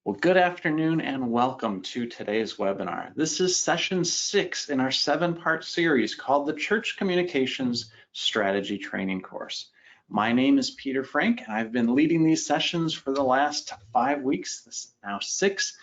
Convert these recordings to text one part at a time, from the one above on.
Well, good afternoon and welcome to today's webinar. This is session 6 in our 7-part series called the Church Communications Strategy Training Course. My name is Peter Frank, and I've been leading these sessions for the last 5 weeks, this is now 6.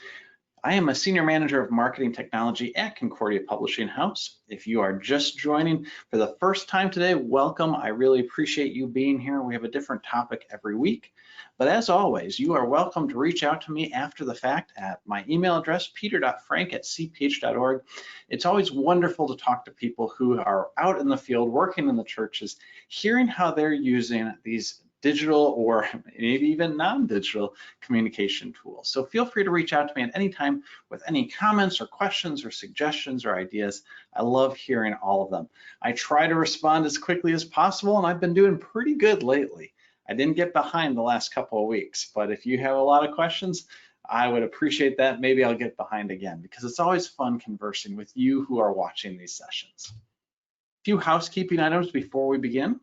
I am a Senior Manager of Marketing Technology at Concordia Publishing House. If you are just joining for the first time today, welcome. I really appreciate you being here. We have a different topic every week. But as always, you are welcome to reach out to me after the fact at my email address, peter.frank@cph.org. It's always wonderful to talk to people who are out in the field, working in the churches, hearing how they're using these digital or maybe even non-digital communication tools. So feel free to reach out to me at any time with any comments or questions or suggestions or ideas. I love hearing all of them. I try to respond as quickly as possible, and I've been doing pretty good lately. I didn't get behind the last couple of weeks, but if you have a lot of questions, I would appreciate that. Maybe I'll get behind again because it's always fun conversing with you who are watching these sessions. A few housekeeping items before we begin.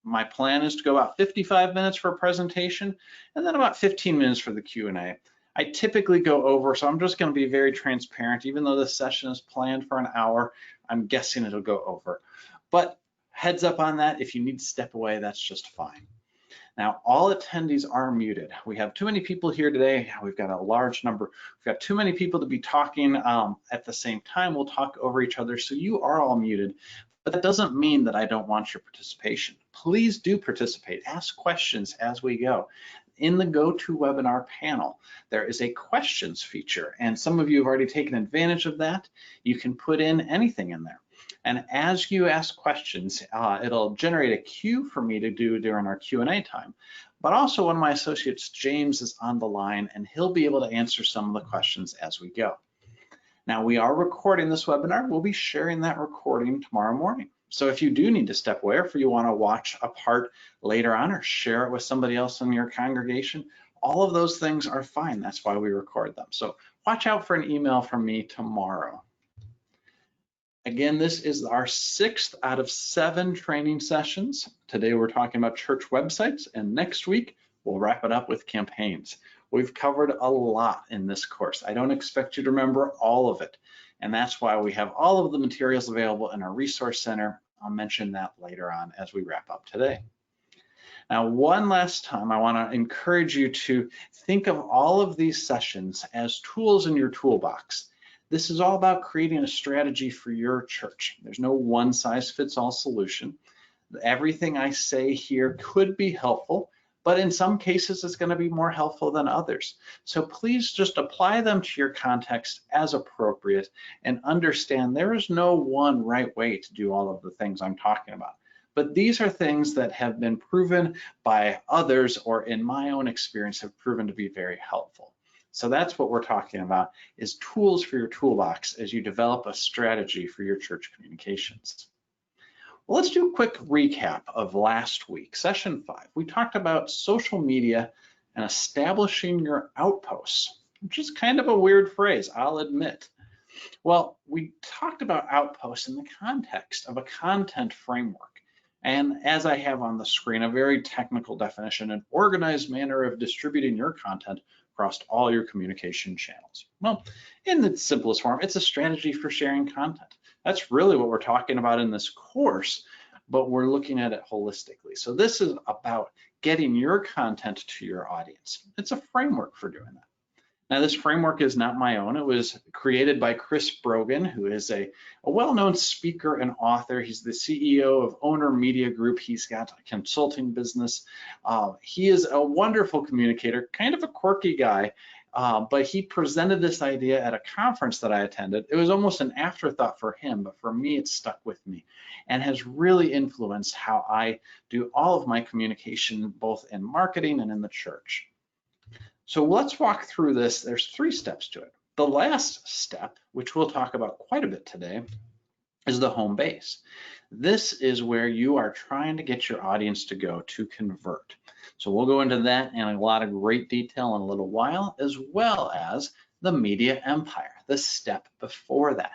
My plan is to go about 55 minutes for a presentation and then about 15 minutes for the Q&A. I typically go over, so I'm just going to be very transparent. Even though this session is planned for an hour, I'm guessing it'll go over. But heads up on that, if you need to step away, that's just fine. Now, all attendees are muted. We have too many people here today. We've got a large number. We've got too many people to be talking at the same time. We'll talk over each other, so you are all muted. But that doesn't mean that I don't want your participation. Please do participate. Ask questions as we go. In the GoToWebinar panel, there is a questions feature, and some of you have already taken advantage of that. You can put in anything in there. And as you ask questions, it'll generate a queue for me to do during our Q&A time. But also one of my associates, James, is on the line, and he'll be able to answer some of the questions as we go. Now, we are recording this webinar. We'll be sharing that recording tomorrow morning. So if you do need to step away, or if you want to watch a part later on or share it with somebody else in your congregation, all of those things are fine. That's why we record them. So watch out for an email from me tomorrow. Again, this is our 6th out of 7 training sessions. Today we're talking about church websites, and next week we'll wrap it up with campaigns. We've covered a lot in this course. I don't expect you to remember all of it, and that's why we have all of the materials available in our resource center. I'll mention that later on as we wrap up today. Now, one last time, I want to encourage you to think of all of these sessions as tools in your toolbox. This is all about creating a strategy for your church. There's no one-size-fits-all solution. Everything I say here could be helpful, but in some cases it's going to be more helpful than others. So please just apply them to your context as appropriate and understand there is no one right way to do all of the things I'm talking about. But these are things that have been proven by others, or in my own experience have proven to be very helpful. So that's what we're talking about, is tools for your toolbox as you develop a strategy for your church communications. Well, let's do a quick recap of last week, session 5. We talked about social media and establishing your outposts, which is kind of a weird phrase, I'll admit. Well, we talked about outposts in the context of a content framework. And as I have on the screen, a very technical definition, an organized manner of distributing your content across all your communication channels. Well, in its simplest form, it's a strategy for sharing content. That's really what we're talking about in this course, but we're looking at it holistically. So this is about getting your content to your audience. It's a framework for doing that. Now, this framework is not my own. It was created by Chris Brogan, who is a well-known speaker and author. He's the CEO of Owner Media Group. He's got a consulting business. He is a wonderful communicator, kind of a quirky guy, but he presented this idea at a conference that I attended. It was almost an afterthought for him, but for me, it's stuck with me and has really influenced how I do all of my communication, both in marketing and in the church. So let's walk through this. There's 3 steps to it. The last step, which we'll talk about quite a bit today, is the home base. This is where you are trying to get your audience to go to convert. So we'll go into that in a lot of great detail in a little while, as well as the media empire, the step before that.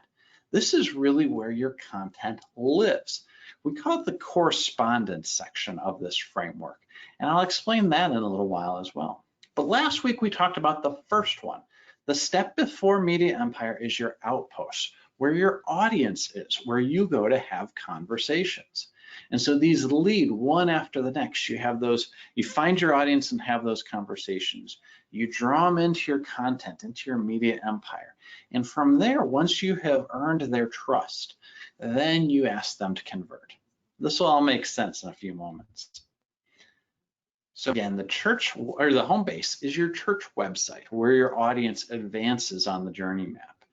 This is really where your content lives. We call it the correspondence section of this framework, and I'll explain that in a little while as well. But last week we talked about the first one. The step before media empire is your outpost, where your audience is, where you go to have conversations. And so these lead one after the next. You have those, you find your audience and have those conversations. You draw them into your content, into your media empire. And from there, once you have earned their trust, then you ask them to convert. This will all make sense in a few moments. So again, the church or the home base is your church website where your audience advances on the journey map.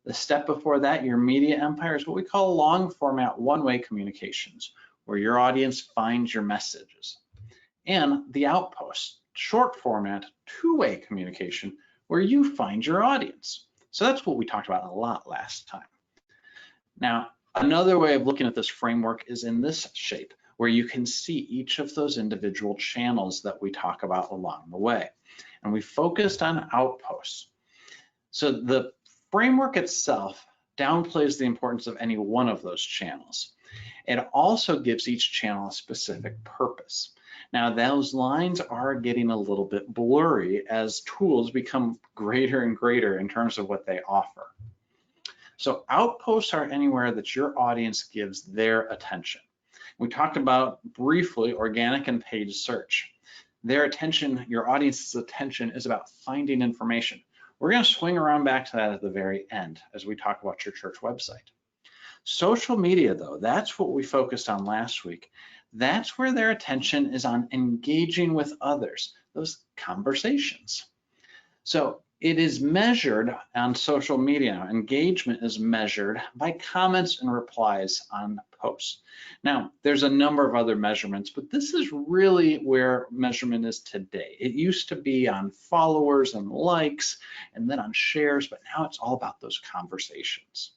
The step before that, your media empire, is what we call long format one-way communications, where your audience finds your messages. And the outpost, short format two-way communication, where you find your audience. So that's what we talked about a lot last time. Now, another way of looking at this framework is in this shape, where you can see each of those individual channels that we talk about along the way. And we focused on outposts. So the framework itself downplays the importance of any one of those channels. It also gives each channel a specific purpose. Now, those lines are getting a little bit blurry as tools become greater and greater in terms of what they offer. So outposts are anywhere that your audience gives their attention. We talked about briefly organic and paid search. Their attention, your audience's attention, is about finding information. We're going to swing around back to that at the very end as we talk about your church website. Social media, though, that's what we focused on last week. That's where their attention is on engaging with others, those conversations. So it is measured on social media. Engagement is measured by comments and replies on posts. Now, there's a number of other measurements, but this is really where measurement is today. It used to be on followers and likes, and then on shares, but now it's all about those conversations.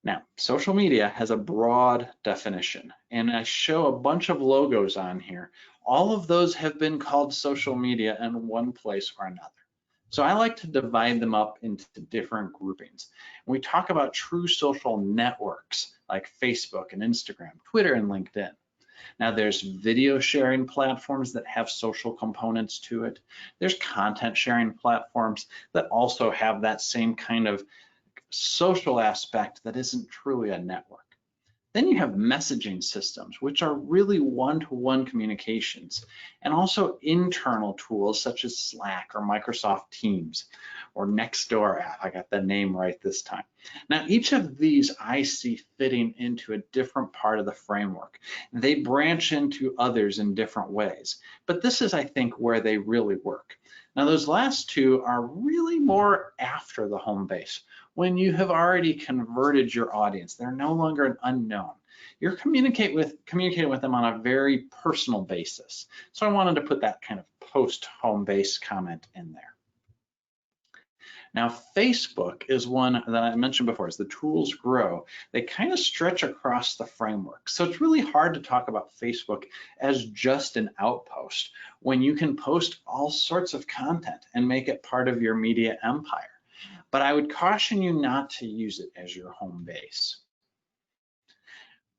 Now, social media has a broad definition, and I show a bunch of logos on here. All of those have been called social media in one place or another. So I like to divide them up into different groupings. We talk about true social networks like Facebook and Instagram, Twitter and LinkedIn. Now there's video sharing platforms that have social components to it. There's content sharing platforms that also have that same kind of social aspect that isn't truly a network. Then you have messaging systems, which are really one-to-one communications, and also internal tools such as Slack or Microsoft Teams or Nextdoor app. I got the name right this time. Now, each of these I see fitting into a different part of the framework. They branch into others in different ways, but this is, I think, where they really work. Now, those last two are really more after the home base, when you have already converted your audience. They're no longer an unknown. You're communicating with them on a very personal basis. So I wanted to put that kind of post-home base comment in there. Now, Facebook is one that I mentioned before. As the tools grow, they kind of stretch across the framework. So it's really hard to talk about Facebook as just an outpost when you can post all sorts of content and make it part of your media empire. But I would caution you not to use it as your home base.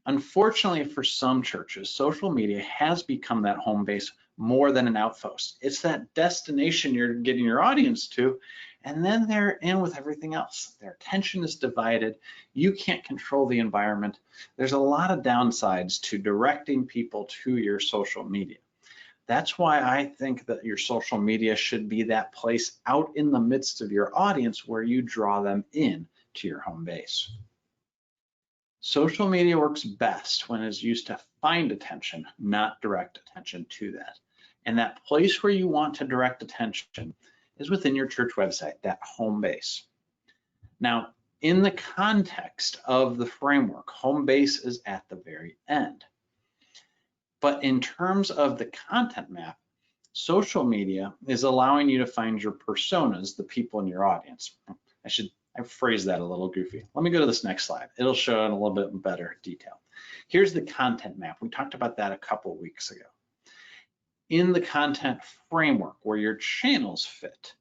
Unfortunately, for some churches, social media has become that home base more than an outpost. It's that destination you're getting your audience to, and then they're in with everything else. Their attention is divided. You can't control the environment. There's a lot of downsides to directing people to your social media. That's why I think that your social media should be that place out in the midst of your audience where you draw them in to your home base. Social media works best when it's used to find attention, not direct attention to that. And that place where you want to direct attention is within your church website, that home base. Now, in the context of the framework, home base is at the very end. But in terms of the content map, social media is allowing you to find your personas, the people in your audience. I phrased that a little goofy. Let me go to this next slide. It'll show in a little bit better detail. Here's the content map. We talked about that a couple weeks ago. In the content framework where your channels fit,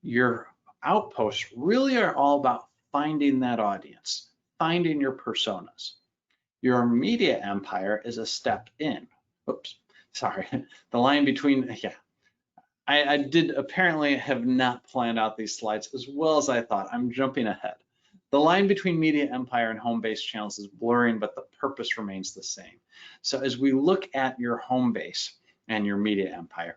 your outposts really are all about finding that audience, finding your personas. Your media empire is a step in. Oops, sorry. The line between, I did apparently have not planned out these slides as well as I thought. I'm jumping ahead. The line between media empire and home-based channels is blurring, but the purpose remains the same. So as we look at your home base and your media empire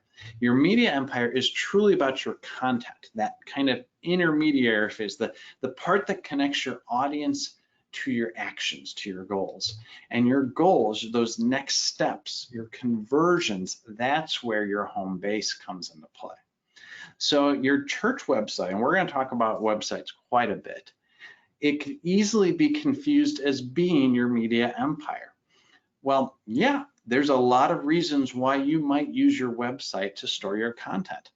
is truly about your content, that kind of intermediary phase, the part that connects your audience to your actions, to your goals. And your goals, those next steps, your conversions, that's where your home base comes into play. So your church website, and we're going to talk about websites quite a bit, it could easily be confused as being your media empire. Well, yeah, there's a lot of reasons why you might use your website to store your content.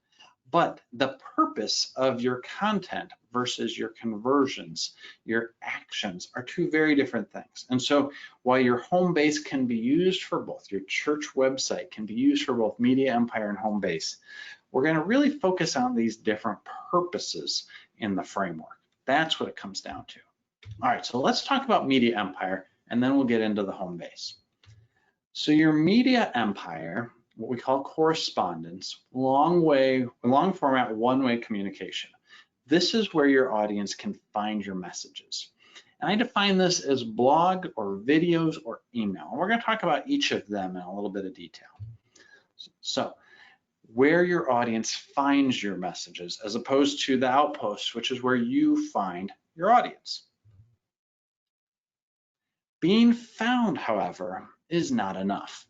But the purpose of your content versus your conversions, your actions, are two very different things. And so while your home base can be used for both, your church website can be used for both media empire and home base, we're going to really focus on these different purposes in the framework. That's what it comes down to. All right, so let's talk about media empire, and then we'll get into the home base. So your media empire, what we call correspondence, long format, one-way communication. This is where your audience can find your messages. And I define this as blog or videos or email. And we're going to talk about each of them in a little bit of detail. So where your audience finds your messages as opposed to the outposts, which is where you find your audience. Being found, however, is not enough.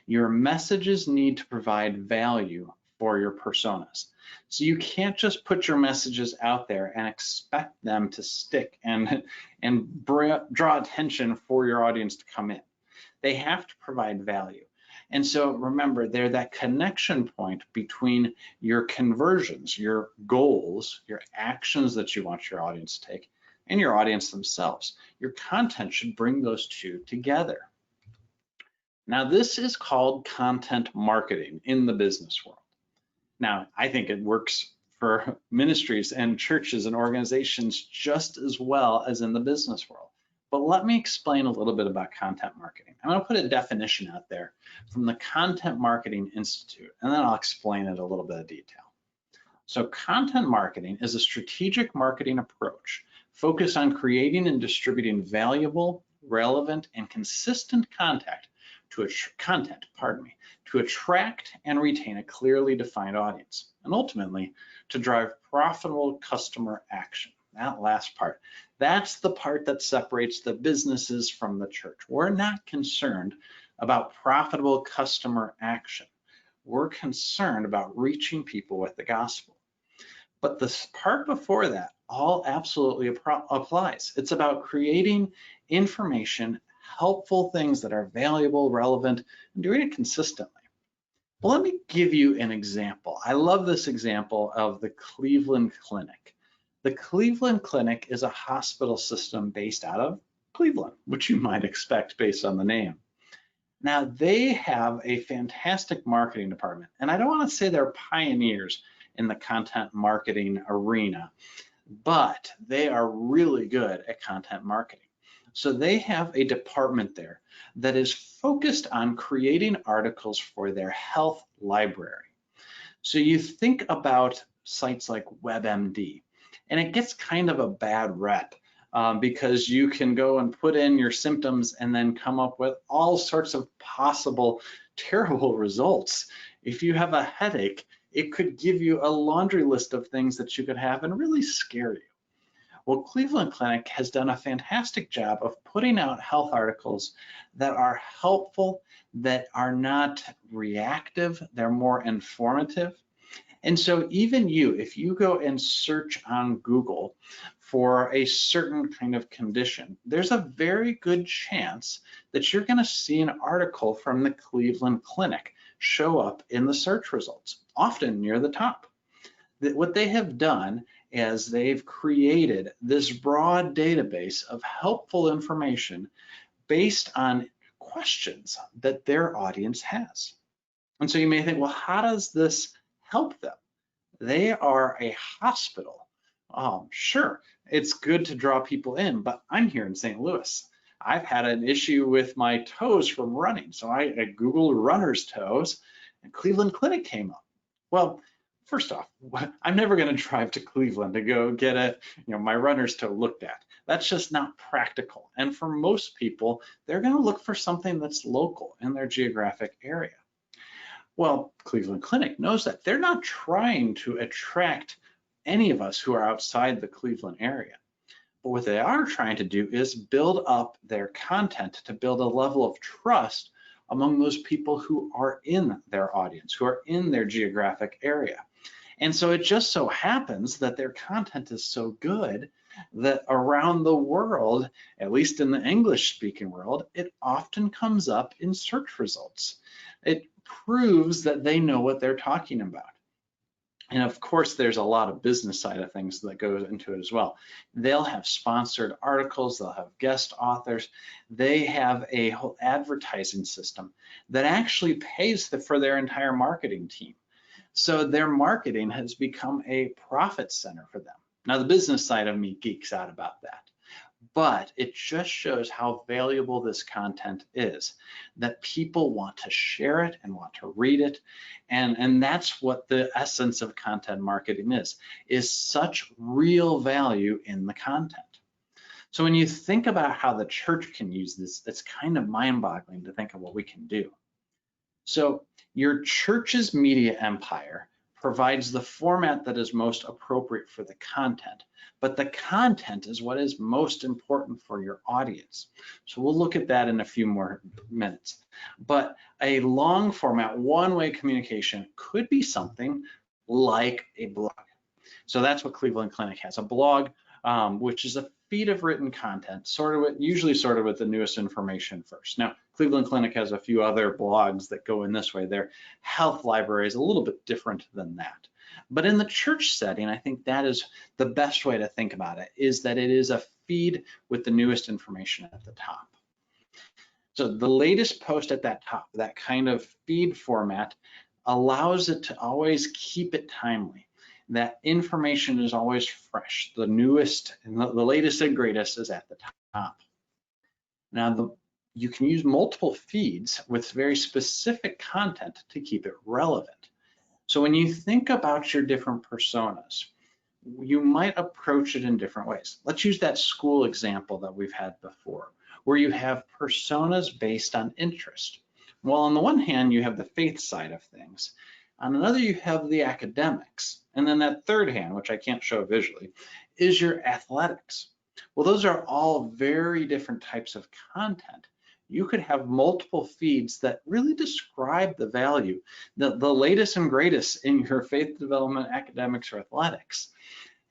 Your messages need to provide value for your personas. So you can't just put your messages out there and expect them to stick and draw attention for your audience to come in. They have to provide value. And so remember, they're that connection point between your conversions, your goals, your actions that you want your audience to take, and your audience themselves. Your content should bring those two together. Now, this is called content marketing in the business world. Now, I think it works for ministries and churches and organizations just as well as in the business world. But let me explain a little bit about content marketing. I'm going to put a definition out there from the Content Marketing Institute, and then I'll explain it a little bit of detail. So content marketing is a strategic marketing approach focused on creating and distributing valuable, relevant, and consistent content to attract and retain a clearly defined audience, and ultimately to drive profitable customer action. That last part, that's the part that separates the businesses from the church. We're not concerned about profitable customer action. We're concerned about reaching people with the gospel. But this part before that all absolutely applies. It's about creating information, helpful things that are valuable, relevant, and doing it consistently. Well, let me give you an example. I love this example of the Cleveland Clinic. The Cleveland Clinic is a hospital system based out of Cleveland, which you might expect based on the name. Now, they have a fantastic marketing department, and I don't want to say they're pioneers in the content marketing arena, but they are really good at content marketing. So they have a department there that is focused on creating articles for their health library. So you think about sites like WebMD, and it gets kind of a bad rep because you can go and put in your symptoms and then come up with all sorts of possible terrible results. If you have a headache, it could give you a laundry list of things that you could have and really scare you. Well, Cleveland Clinic has done a fantastic job of putting out health articles that are helpful, that are not reactive, they're more informative. And so even you, if you go and search on Google for a certain kind of condition, there's a very good chance that you're going to see an article from the Cleveland Clinic show up in the search results, often near the top. What they have done is they've created this broad database of helpful information based on questions that their audience has. And so you may think, well, how does this help them? They are a hospital. Sure, it's good to draw people in, but I'm here in St. Louis. I've had an issue with my toes from running. So I Googled runner's toes and Cleveland Clinic came up. Well, First off, I'm never going to drive to Cleveland to go get my runner's toe looked at. That's just not practical. And for most people, they're going to look for something that's local in their geographic area. Well, Cleveland Clinic knows that. They're not trying to attract any of us who are outside the Cleveland area. But what they are trying to do is build up their content to build a level of trust among those people who are in their audience, who are in their geographic area. And so it just so happens that their content is so good that around the world, at least in the English-speaking world, it often comes up in search results. It proves that they know what they're talking about. And of course, there's a lot of business side of things that goes into it as well. They'll have sponsored articles, they'll have guest authors, they have a whole advertising system that actually pays for their entire marketing team. So their marketing has become a profit center for them. Now, the business side of me geeks out about that, but it just shows how valuable this content is, that people want to share it and want to read it. And that's what the essence of content marketing is such real value in the content. So when you think about how the church can use this, it's kind of mind-boggling to think of what we can do. So your church's media empire provides the format that is most appropriate for the content, but the content is what is most important for your audience. So we'll look at that in a few more minutes. But a long format, one-way communication could be something like a blog. So that's what Cleveland Clinic has, a blog, which is a feed of written content, usually sorted with the newest information first. Now, Cleveland Clinic has a few other blogs that go in this way. Their health library is a little bit different than that. But in the church setting, I think that is the best way to think about it, is that it is a feed with the newest information at the top. So the latest post at that top, that kind of feed format, allows it to always keep it timely. That information is always fresh. The newest and the latest and greatest is at the top. Now, you can use multiple feeds with very specific content to keep it relevant. So when you think about your different personas, you might approach it in different ways. Let's use that school example that we've had before, where you have personas based on interest. Well, on the one hand, you have the faith side of things. On another, you have the academics. And then that third hand, which I can't show visually, is your athletics. Well, those are all very different types of content. You could have multiple feeds that really describe the value, the latest and greatest in your faith development, academics, or athletics,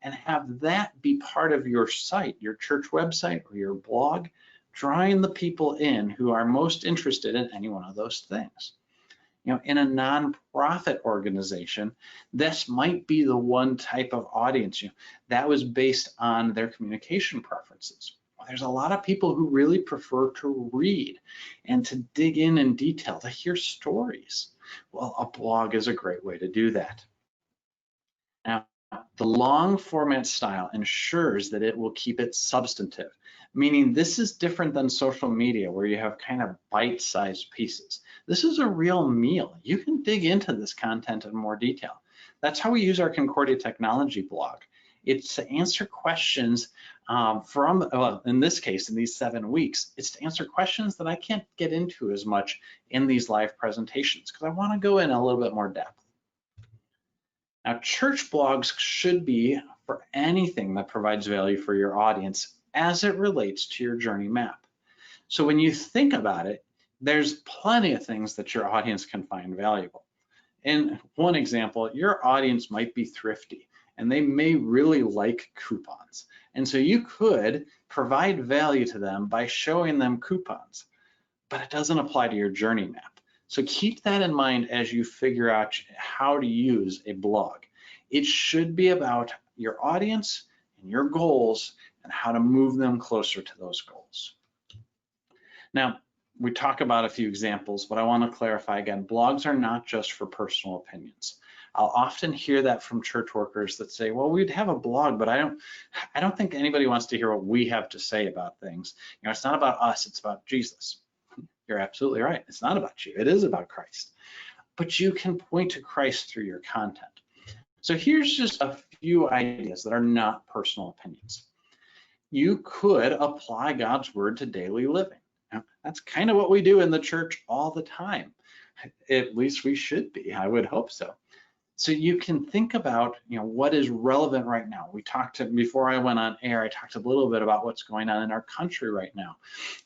and have that be part of your site, your church website, or your blog, drawing the people in who are most interested in any one of those things. In a nonprofit organization, this might be the one type of audience that was based on their communication preferences. There's a lot of people who really prefer to read and to dig in detail, to hear stories. Well, a blog is a great way to do that. Now, the long format style ensures that it will keep it substantive, meaning this is different than social media where you have kind of bite-sized pieces. This is a real meal. You can dig into this content in more detail. That's how we use our Concordia Technology blog. It's to answer questions in this case, in these 7 weeks, it's to answer questions that I can't get into as much in these live presentations because I want to go in a little bit more depth. Now, church blogs should be for anything that provides value for your audience as it relates to your journey map. So when you think about it, there's plenty of things that your audience can find valuable. In one example, your audience might be thrifty and they may really like coupons. And so you could provide value to them by showing them coupons, but it doesn't apply to your journey map. So keep that in mind as you figure out how to use a blog. It should be about your audience and your goals and how to move them closer to those goals. Now, we talk about a few examples, but I want to clarify again, blogs are not just for personal opinions. I'll often hear that from church workers that say, well, we'd have a blog, but I don't think anybody wants to hear what we have to say about things. It's not about us, it's about Jesus. You're absolutely right. It's not about you. It is about Christ. But you can point to Christ through your content. So here's just a few ideas that are not personal opinions. You could apply God's word to daily living. Now, that's kind of what we do in the church all the time. At least we should be, I would hope so. So you can think about, what is relevant right now. Before I went on air, I talked a little bit about what's going on in our country right now.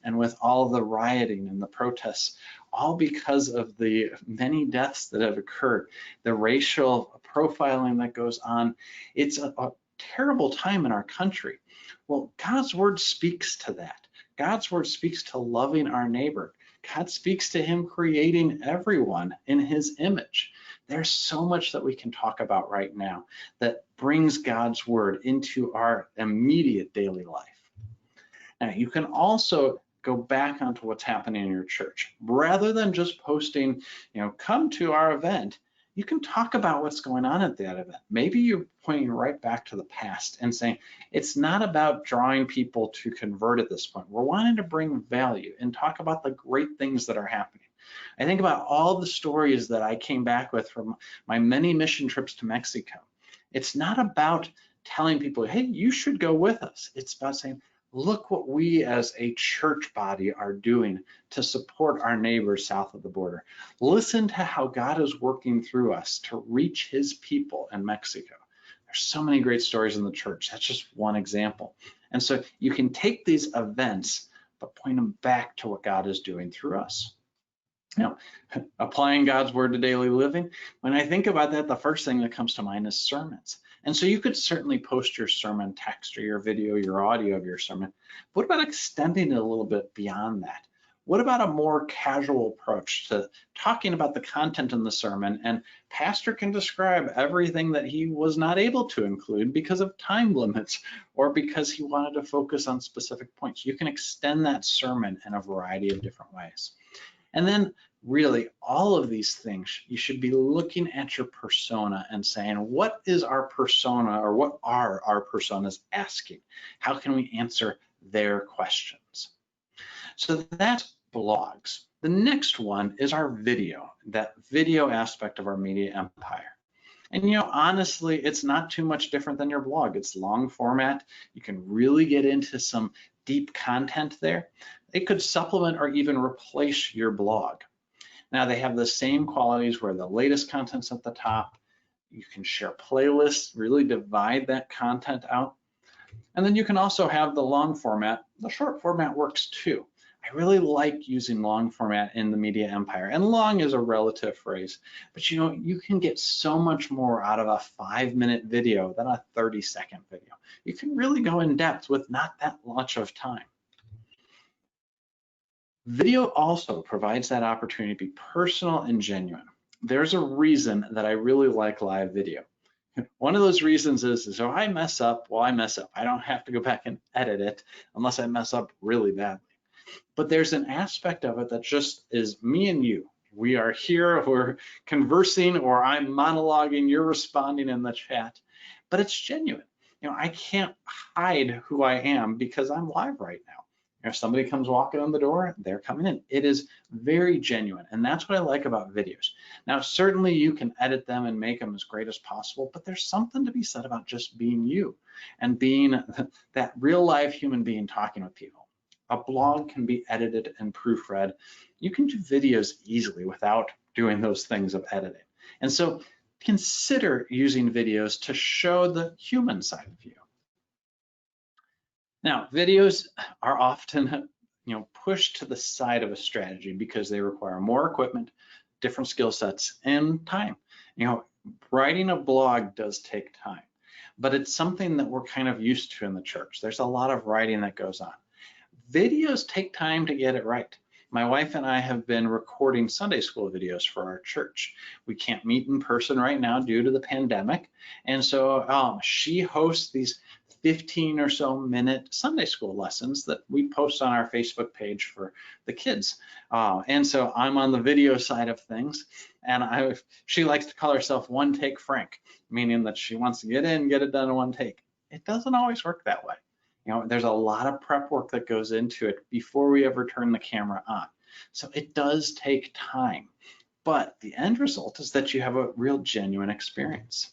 And with all the rioting and the protests, all because of the many deaths that have occurred, the racial profiling that goes on, it's a terrible time in our country. Well, God's word speaks to that. God's word speaks to loving our neighbor. God speaks to him creating everyone in his image. There's so much that we can talk about right now that brings God's word into our immediate daily life. Now, you can also go back onto what's happening in your church. Rather than just posting, come to our event, you can talk about what's going on at that event. Maybe you're pointing right back to the past and saying, it's not about drawing people to convert at this point. We're wanting to bring value and talk about the great things that are happening. I think about all the stories that I came back with from my many mission trips to Mexico. It's not about telling people, hey, you should go with us. It's about saying, look what we as a church body are doing to support our neighbors south of the border. Listen to how God is working through us to reach his people in Mexico. There's so many great stories in the church. That's just one example. And so you can take these events, but point them back to what God is doing through us. Now, applying God's word to daily living, when I think about that, the first thing that comes to mind is sermons. And so you could certainly post your sermon text or your video, your audio of your sermon. What about extending it a little bit beyond that? What about a more casual approach to talking about the content in the sermon, and pastor can describe everything that he was not able to include because of time limits or because he wanted to focus on specific points. You can extend that sermon in a variety of different ways. And then really all of these things, you should be looking at your persona and saying, what is our persona, or what are our personas asking? How can we answer their questions? So that's blogs. The next one is our video, that video aspect of our media empire. And honestly, it's not too much different than your blog. It's long format. You can really get into some deep content there. It could supplement or even replace your blog. Now, they have the same qualities where the latest content's at the top. You can share playlists, really divide that content out. And then you can also have the long format. The short format works too. I really like using long format in the media empire, and long is a relative phrase, but you can get so much more out of a 5-minute video than a 30-second video. You can really go in depth with not that much of time. Video also provides that opportunity to be personal and genuine. There's a reason that I really like live video. One of those reasons is if I mess up, well, I mess up. I don't have to go back and edit it unless I mess up really badly. But there's an aspect of it that just is me and you. We are here, we're conversing, or I'm monologuing, you're responding in the chat, but it's genuine. I can't hide who I am because I'm live right now. If somebody comes walking on the door, they're coming in. It is very genuine, and that's what I like about videos. Now, certainly you can edit them and make them as great as possible, but there's something to be said about just being you and being that real life human being talking with people. A blog can be edited and proofread. You can do videos easily without doing those things of editing. And so consider using videos to show the human side of you. Now, videos are often pushed to the side of a strategy because they require more equipment, different skill sets, and time. Writing a blog does take time, but it's something that we're kind of used to in the church. There's a lot of writing that goes on. Videos take time to get it right. My wife and I have been recording Sunday school videos for our church. We can't meet in person right now due to the pandemic. And so she hosts these 15 or so minute Sunday school lessons that we post on our Facebook page for the kids. And so I'm on the video side of things, and she likes to call herself One Take Frank, meaning that she wants to get in, get it done in one take. It doesn't always work that way. There's a lot of prep work that goes into it before we ever turn the camera on. So it does take time, but the end result is that you have a real genuine experience.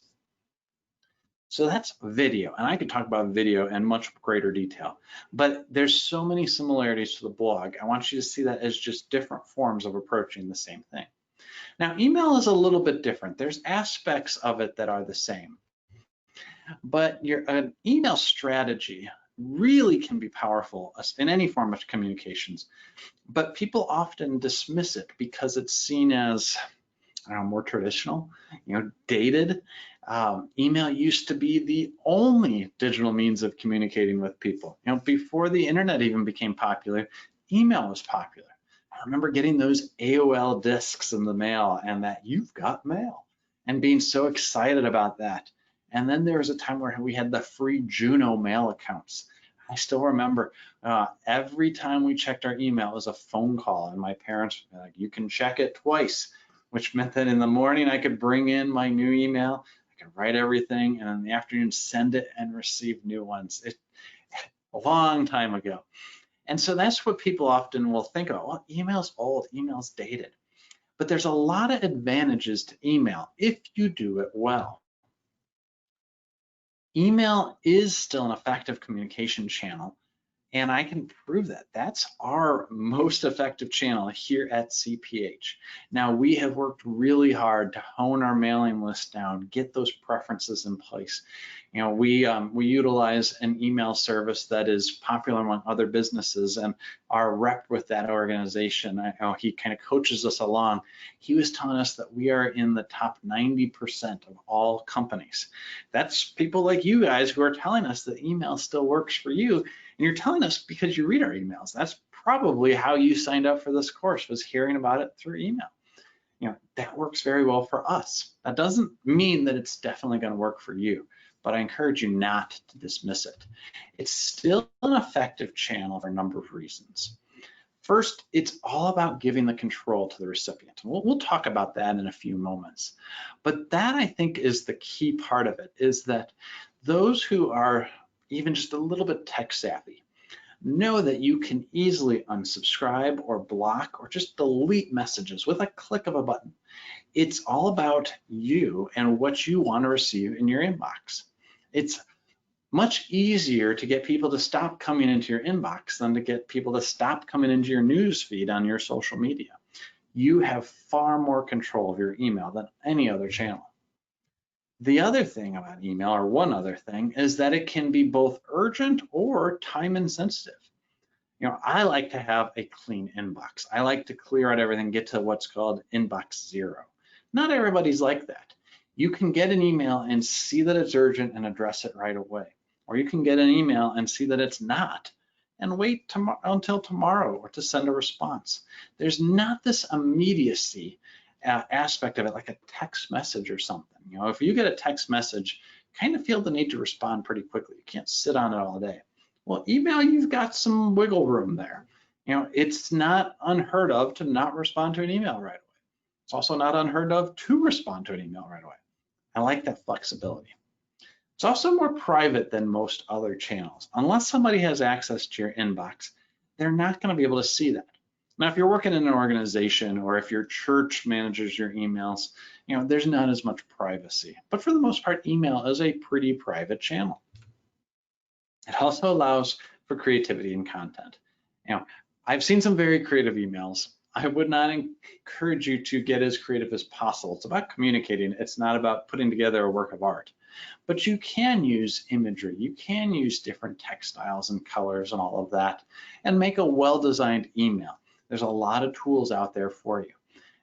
So that's video, and I could talk about video in much greater detail, but there's so many similarities to the blog. I want you to see that as just different forms of approaching the same thing. Now, email is a little bit different. There's aspects of it that are the same, but an email strategy really can be powerful in any form of communications, but people often dismiss it because it's seen as more traditional, dated. Email used to be the only digital means of communicating with people. Before the internet even became popular, email was popular. I remember getting those AOL discs in the mail and that you've got mail and being so excited about that. And then there was a time where we had the free Juno mail accounts. I still remember every time we checked our email, it was a phone call, and my parents were like, you can check it twice, which meant that in the morning I could bring in my new email, I could write everything, and in the afternoon send it and receive new ones. A long time ago. And so that's what people often will think of. Well, email's old, email's dated. But there's a lot of advantages to email if you do it well. Email is still an effective communication channel, and I can prove that. That's our most effective channel here at CPH. Now, we have worked really hard to hone our mailing list down, get those preferences in place. We utilize an email service that is popular among other businesses, and our rep with that organization, he kind of coaches us along. He was telling us that we are in the top 90% of all companies. That's people like you guys who are telling us that email still works for you. And you're telling us because you read our emails. That's probably how you signed up for this course, was hearing about it through email. That works very well for us. That doesn't mean that it's definitely going to work for you, but I encourage you not to dismiss it. It's still an effective channel for a number of reasons. First, it's all about giving the control to the recipient. We'll talk about that in a few moments. But that, I think, is the key part of it, is that those who are even just a little bit tech savvy know that you can easily unsubscribe or block or just delete messages with a click of a button. It's all about you and what you want to receive in your inbox. It's much easier to get people to stop coming into your inbox than to get people to stop coming into your news feed on your social media. You have far more control of your email than any other channel. The other thing about email, or one other thing, is that it can be both urgent or time insensitive. I like to have a clean inbox. I like to clear out everything, get to what's called inbox zero. Not everybody's like that. You can get an email and see that it's urgent and address it right away. Or you can get an email and see that it's not and wait until tomorrow or to send a response. There's not this immediacy aspect of it, like a text message or something. If you get a text message, kind of feel the need to respond pretty quickly. You can't sit on it all day. Well, email, you've got some wiggle room there. It's not unheard of to not respond to an email right away. It's also not unheard of to respond to an email right away. I like that flexibility. It's also more private than most other channels. Unless somebody has access to your inbox, they're not going to be able to see that. Now, if you're working in an organization or if your church manages your emails, there's not as much privacy. But for the most part, email is a pretty private channel. It also allows for creativity and content. I've seen some very creative emails. I would not encourage you to get as creative as possible. It's about communicating. It's not about putting together a work of art. But you can use imagery. You can use different textiles and colors and all of that and make a well-designed email. There's a lot of tools out there for you.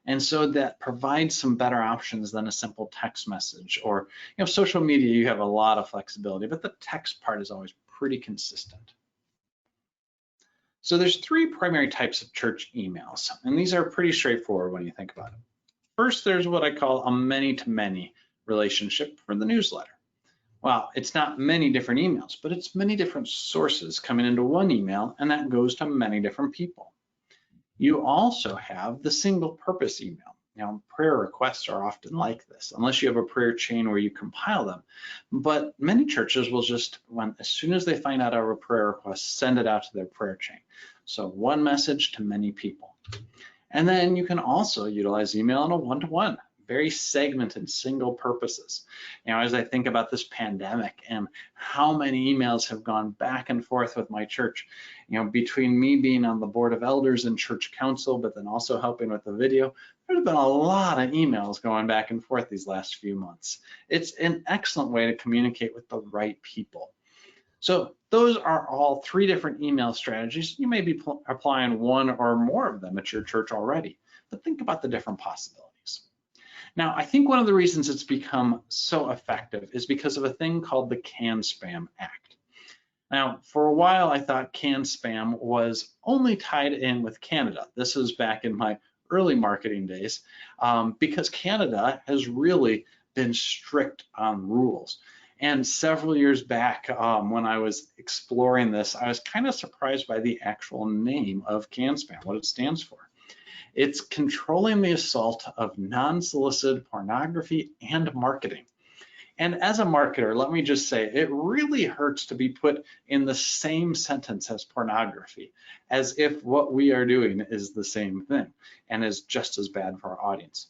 And so that provides some better options than a simple text message. Or social media, you have a lot of flexibility, but the text part is always pretty consistent. So there's three primary types of church emails, and these are pretty straightforward when you think about it. First, there's what I call a many-to-many relationship for the newsletter. Well, it's not many different emails, but it's many different sources coming into one email, and that goes to many different people. You also have the single purpose email. Prayer requests are often like this, unless you have a prayer chain where you compile them. But many churches will just, as soon as they find out of a prayer request, send it out to their prayer chain. So one message to many people. And then you can also utilize email in a one-to-one. very segmented, single purposes. You know, as I think about this pandemic and how many emails have gone back and forth with my church, you know, between me being on the board of elders and church council, but then also helping with the video, there's been a lot of emails going back and forth these last few months. It's an excellent way to communicate with the right people. So those are all 3 different email strategies. You may be applying one or more of them at your church already, but think about the different possibilities. Now, I think one of the reasons it's become so effective is because of a thing called the CAN-SPAM Act. Now, for a while, I thought CAN-SPAM was only tied in with Canada. This was back in my early marketing days, because Canada has really been strict on rules. And several years back, when I was exploring this, I was kind of surprised by the actual name of CAN-SPAM, what it stands for. It's controlling the assault of non-solicited pornography and marketing. And as a marketer, let me just say, it really hurts to be put in the same sentence as pornography, as if what we are doing is the same thing and is just as bad for our audience.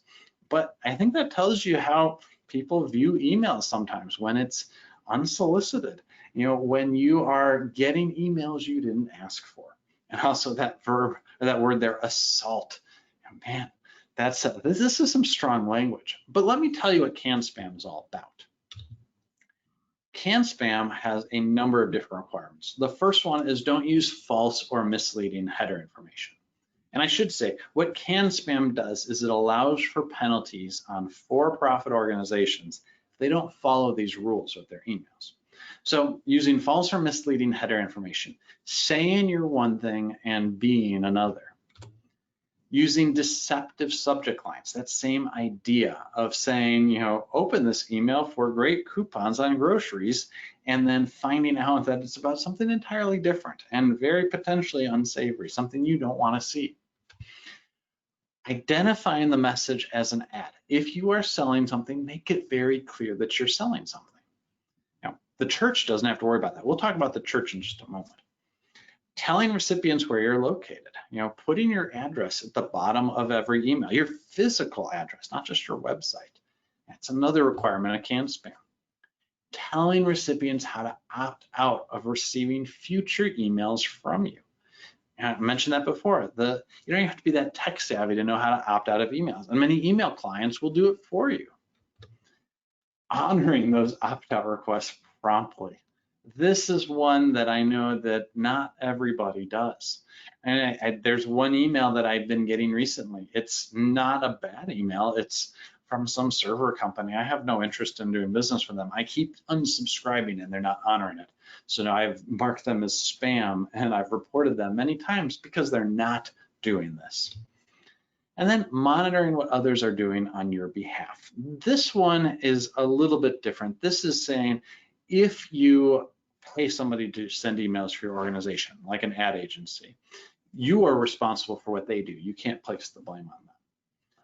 But I think that tells you how people view emails sometimes when it's unsolicited, you know, when you are getting emails you didn't ask for. And also that verb, or that word there, assault. Man, this is some strong language. But let me tell you what CAN-SPAM is all about. CAN-SPAM has a number of different requirements. The first one is don't use false or misleading header information. And I should say, what CAN-SPAM does is it allows for penalties on for-profit organizations if they don't follow these rules with their emails. So using false or misleading header information, saying you're one thing and being another. Using deceptive subject lines, that same idea of saying, you know, open this email for great coupons on groceries, and then finding out that it's about something entirely different and very potentially unsavory, something you don't want to see. Identifying the message as an ad. If you are selling something, make it very clear that you're selling something. Now, the church doesn't have to worry about that. We'll talk about the church in just a moment. Telling recipients where you're located, you know, putting your address at the bottom of every email, your physical address, not just your website. That's another requirement of CAN-SPAM. Telling recipients how to opt out of receiving future emails from you. And I mentioned that before. You don't even have to be that tech savvy to know how to opt out of emails, and many email clients will do it for you. Honoring those opt-out requests promptly. This is one that I know that not everybody does. And there's one email that I've been getting recently. It's not a bad email. It's from some server company. I have no interest in doing business with them. I keep unsubscribing and they're not honoring it. So now I've marked them as spam and I've reported them many times because they're not doing this. And then monitoring what others are doing on your behalf. This one is a little bit different. This is saying, if you pay somebody to send emails for your organization, like an ad agency, you are responsible for what they do. You can't place the blame on them.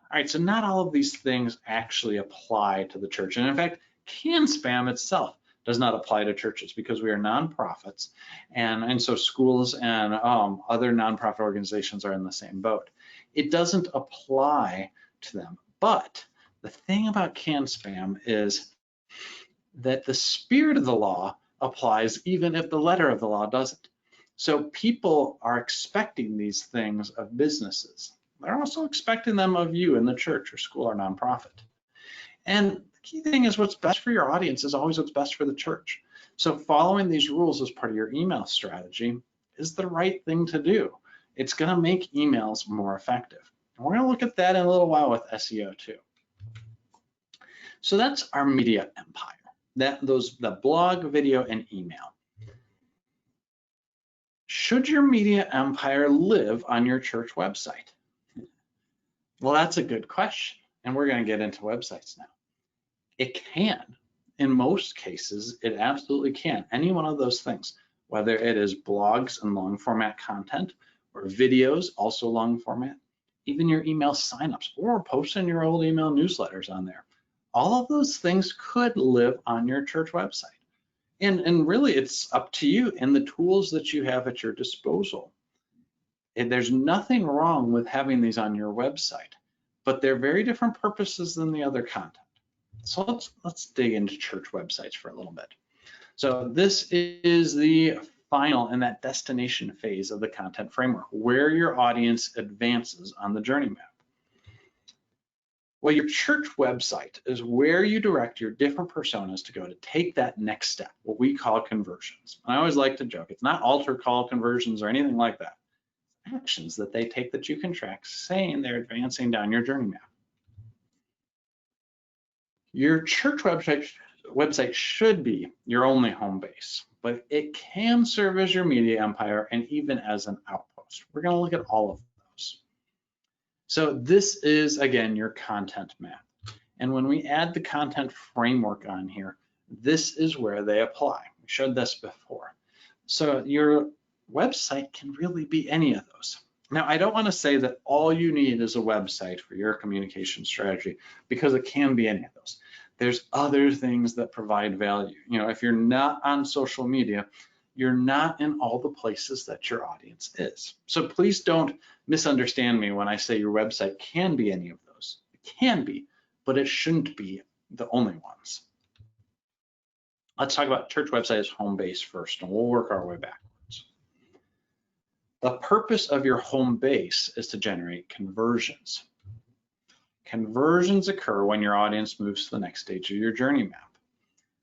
All right, so not all of these things actually apply to the church. And in fact, CAN-SPAM itself does not apply to churches because we are nonprofits. And so schools and other nonprofit organizations are in the same boat. It doesn't apply to them. But the thing about CAN-SPAM is that the spirit of the law applies even if the letter of the law doesn't. So people are expecting these things of businesses. They're also expecting them of you in the church or school or nonprofit. And the key thing is what's best for your audience is always what's best for the church. So following these rules as part of your email strategy is the right thing to do. It's going to make emails more effective. And we're going to look at that in a little while with SEO too. So that's our media empire. The blog, video, and email. Should your media empire live on your church website? Well, that's a good question, and we're going to get into websites now. It can. In most cases, it absolutely can. Any one of those things, whether it is blogs and long format content, or videos, also long format, even your email signups, or posting your old email newsletters on there. All of those things could live on your church website. And really, it's up to you and the tools that you have at your disposal. And there's nothing wrong with having these on your website, but they're very different purposes than the other content. So let's dig into church websites for a little bit. So this is the final in that destination phase of the content framework, where your audience advances on the journey map. Well, your church website is where you direct your different personas to go to take that next step, what we call conversions. And I always like to joke, it's not altar call conversions or anything like that. Actions that they take that you can track, saying they're advancing down your journey map. Your church website should be your only home base, but it can serve as your media empire and even as an outpost. We're going to look at all of those. So this is, again, your content map. And when we add the content framework on here, this is where they apply. We showed this before. So your website can really be any of those. Now, I don't want to say that all you need is a website for your communication strategy, because it can be any of those. There's other things that provide value. You know, if you're not on social media, you're not in all the places that your audience is. So please don't misunderstand me when I say your website can be any of those. It can be, but it shouldn't be the only ones. Let's talk about church website as home base first, and we'll work our way backwards. The purpose of your home base is to generate conversions. Conversions occur when your audience moves to the next stage of your journey map.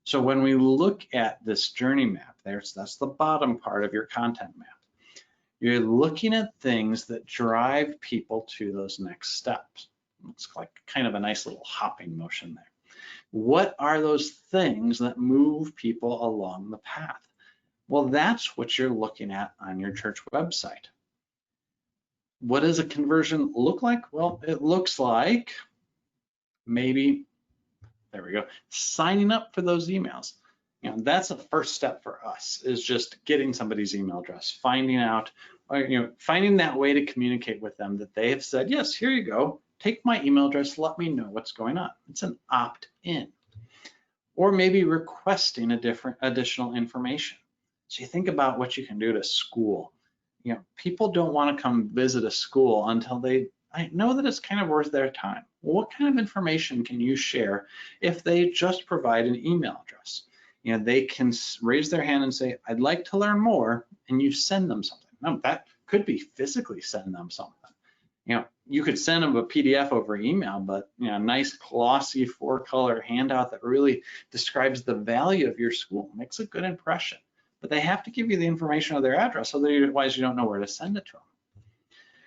So when we look at this journey map, that's the bottom part of your content map. You're looking at things that drive people to those next steps. Looks like kind of a nice little hopping motion there. What are those things that move people along the path? Well, that's what you're looking at on your church website. What does a conversion look like? Well, it looks like maybe, there we go, signing up for those emails. You know, that's the first step for us, is just getting somebody's email address, finding out, finding that way to communicate with them that they have said, yes, here you go, take my email address, let me know what's going on. It's an opt-in. Or maybe requesting a different additional information. So you think about what you can do to school. You know, people don't want to come visit a school until I know that it's kind of worth their time. Well, what kind of information can you share if they just provide an email address? You know, they can raise their hand and say, I'd like to learn more, and you send them something. No, that could be physically send them something. You know, you could send them a PDF over email, but you know, a nice glossy 4-color handout that really describes the value of your school makes a good impression. But they have to give you the information of their address, otherwise you don't know where to send it to them.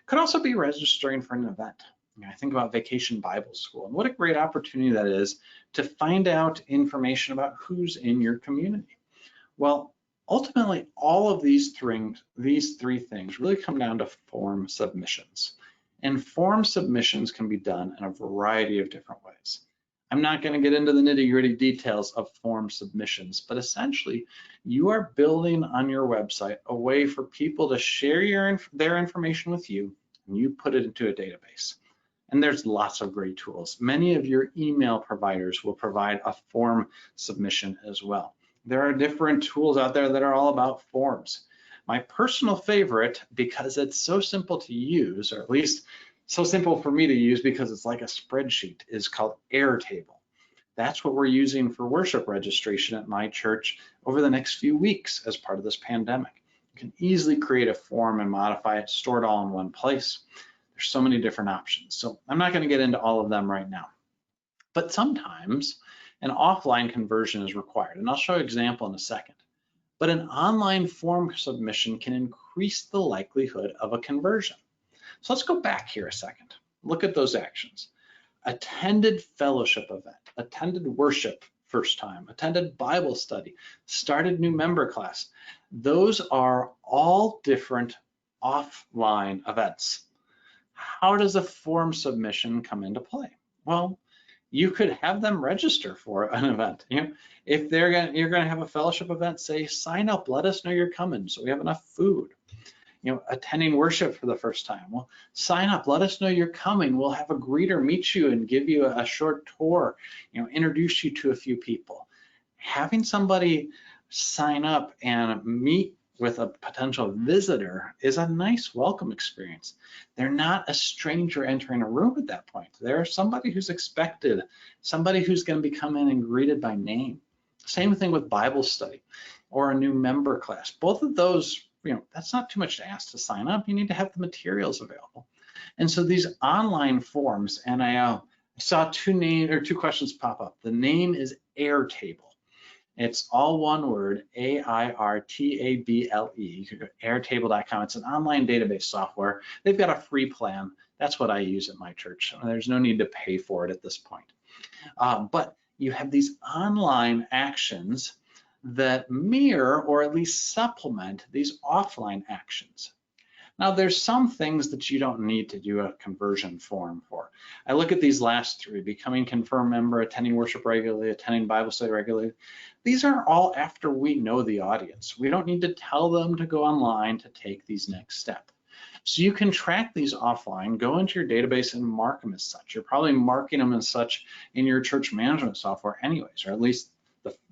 Could also be registering for an event. You know, I think about Vacation Bible School, and what a great opportunity that is to find out information about who's in your community. Well, ultimately, all of these three things really come down to form submissions. And form submissions can be done in a variety of different ways. I'm not going to get into the nitty-gritty details of form submissions, but essentially, you are building on your website a way for people to share their information with you, and you put it into a database. And there's lots of great tools. Many of your email providers will provide a form submission as well. There are different tools out there that are all about forms. My personal favorite, because it's so simple to use, or at least so simple for me to use because it's like a spreadsheet, is called Airtable. That's what we're using for worship registration at my church over the next few weeks as part of this pandemic. You can easily create a form and modify it, store it all in one place. There's so many different options. So I'm not going to get into all of them right now. But sometimes an offline conversion is required, and I'll show you an example in a second. But an online form submission can increase the likelihood of a conversion. So let's go back here a second. Look at those actions. Attended fellowship event, attended worship first time, attended Bible study, started new member class. Those are all different offline events. How does a form submission come into play? Well, you could have them register for an event. You know, if you're going to have a fellowship event, say, sign up, let us know you're coming so we have enough food. You know, attending worship for the first time, well, sign up, let us know you're coming. We'll have a greeter meet you and give you a short tour, you know, introduce you to a few people. Having somebody sign up and meet with a potential visitor is a nice welcome experience. They're not a stranger entering a room at that point. They're somebody who's expected, somebody who's going to be come in and greeted by name. Same thing with Bible study or a new member class. Both of those, that's not too much to ask to sign up. You need to have the materials available. And so these online forms, and I saw two questions pop up. The name is Airtable. It's all one word, AIRTABLE. You can go to airtable.com. It's an online database software. They've got a free plan. That's what I use at my church. There's no need to pay for it at this point. But you have these online actions that mirror or at least supplement these offline actions. Now, there's some things that you don't need to do a conversion form for. I look at these last three: becoming confirmed member, attending worship regularly, attending Bible study regularly. These are all after we know the audience. We don't need to tell them to go online to take these next steps. So you can track these offline, go into your database and mark them as such. You're probably marking them as such in your church management software anyways, or at least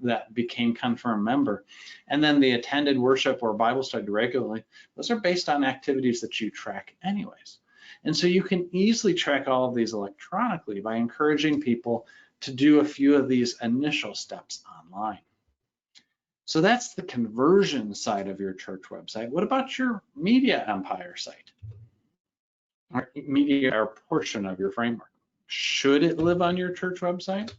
that became confirmed member. And then the attended worship or Bible study regularly, those are based on activities that you track anyways. And so you can easily track all of these electronically by encouraging people to do a few of these initial steps online. So that's the conversion side of your church website. What about your media empire site? Or media or portion of your framework? Should it live on your church website?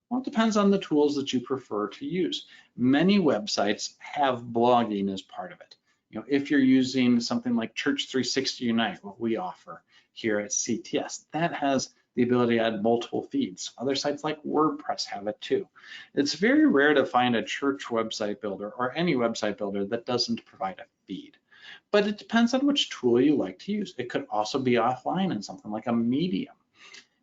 Well, it depends on the tools that you prefer to use. Many websites have blogging as part of it. If you're using something like Church 360 Unite, what we offer here at CTS, that has the ability to add multiple feeds. Other sites like WordPress have it too. It's very rare to find a church website builder or any website builder that doesn't provide a feed. But it depends on which tool you like to use. It could also be offline in something like a Medium.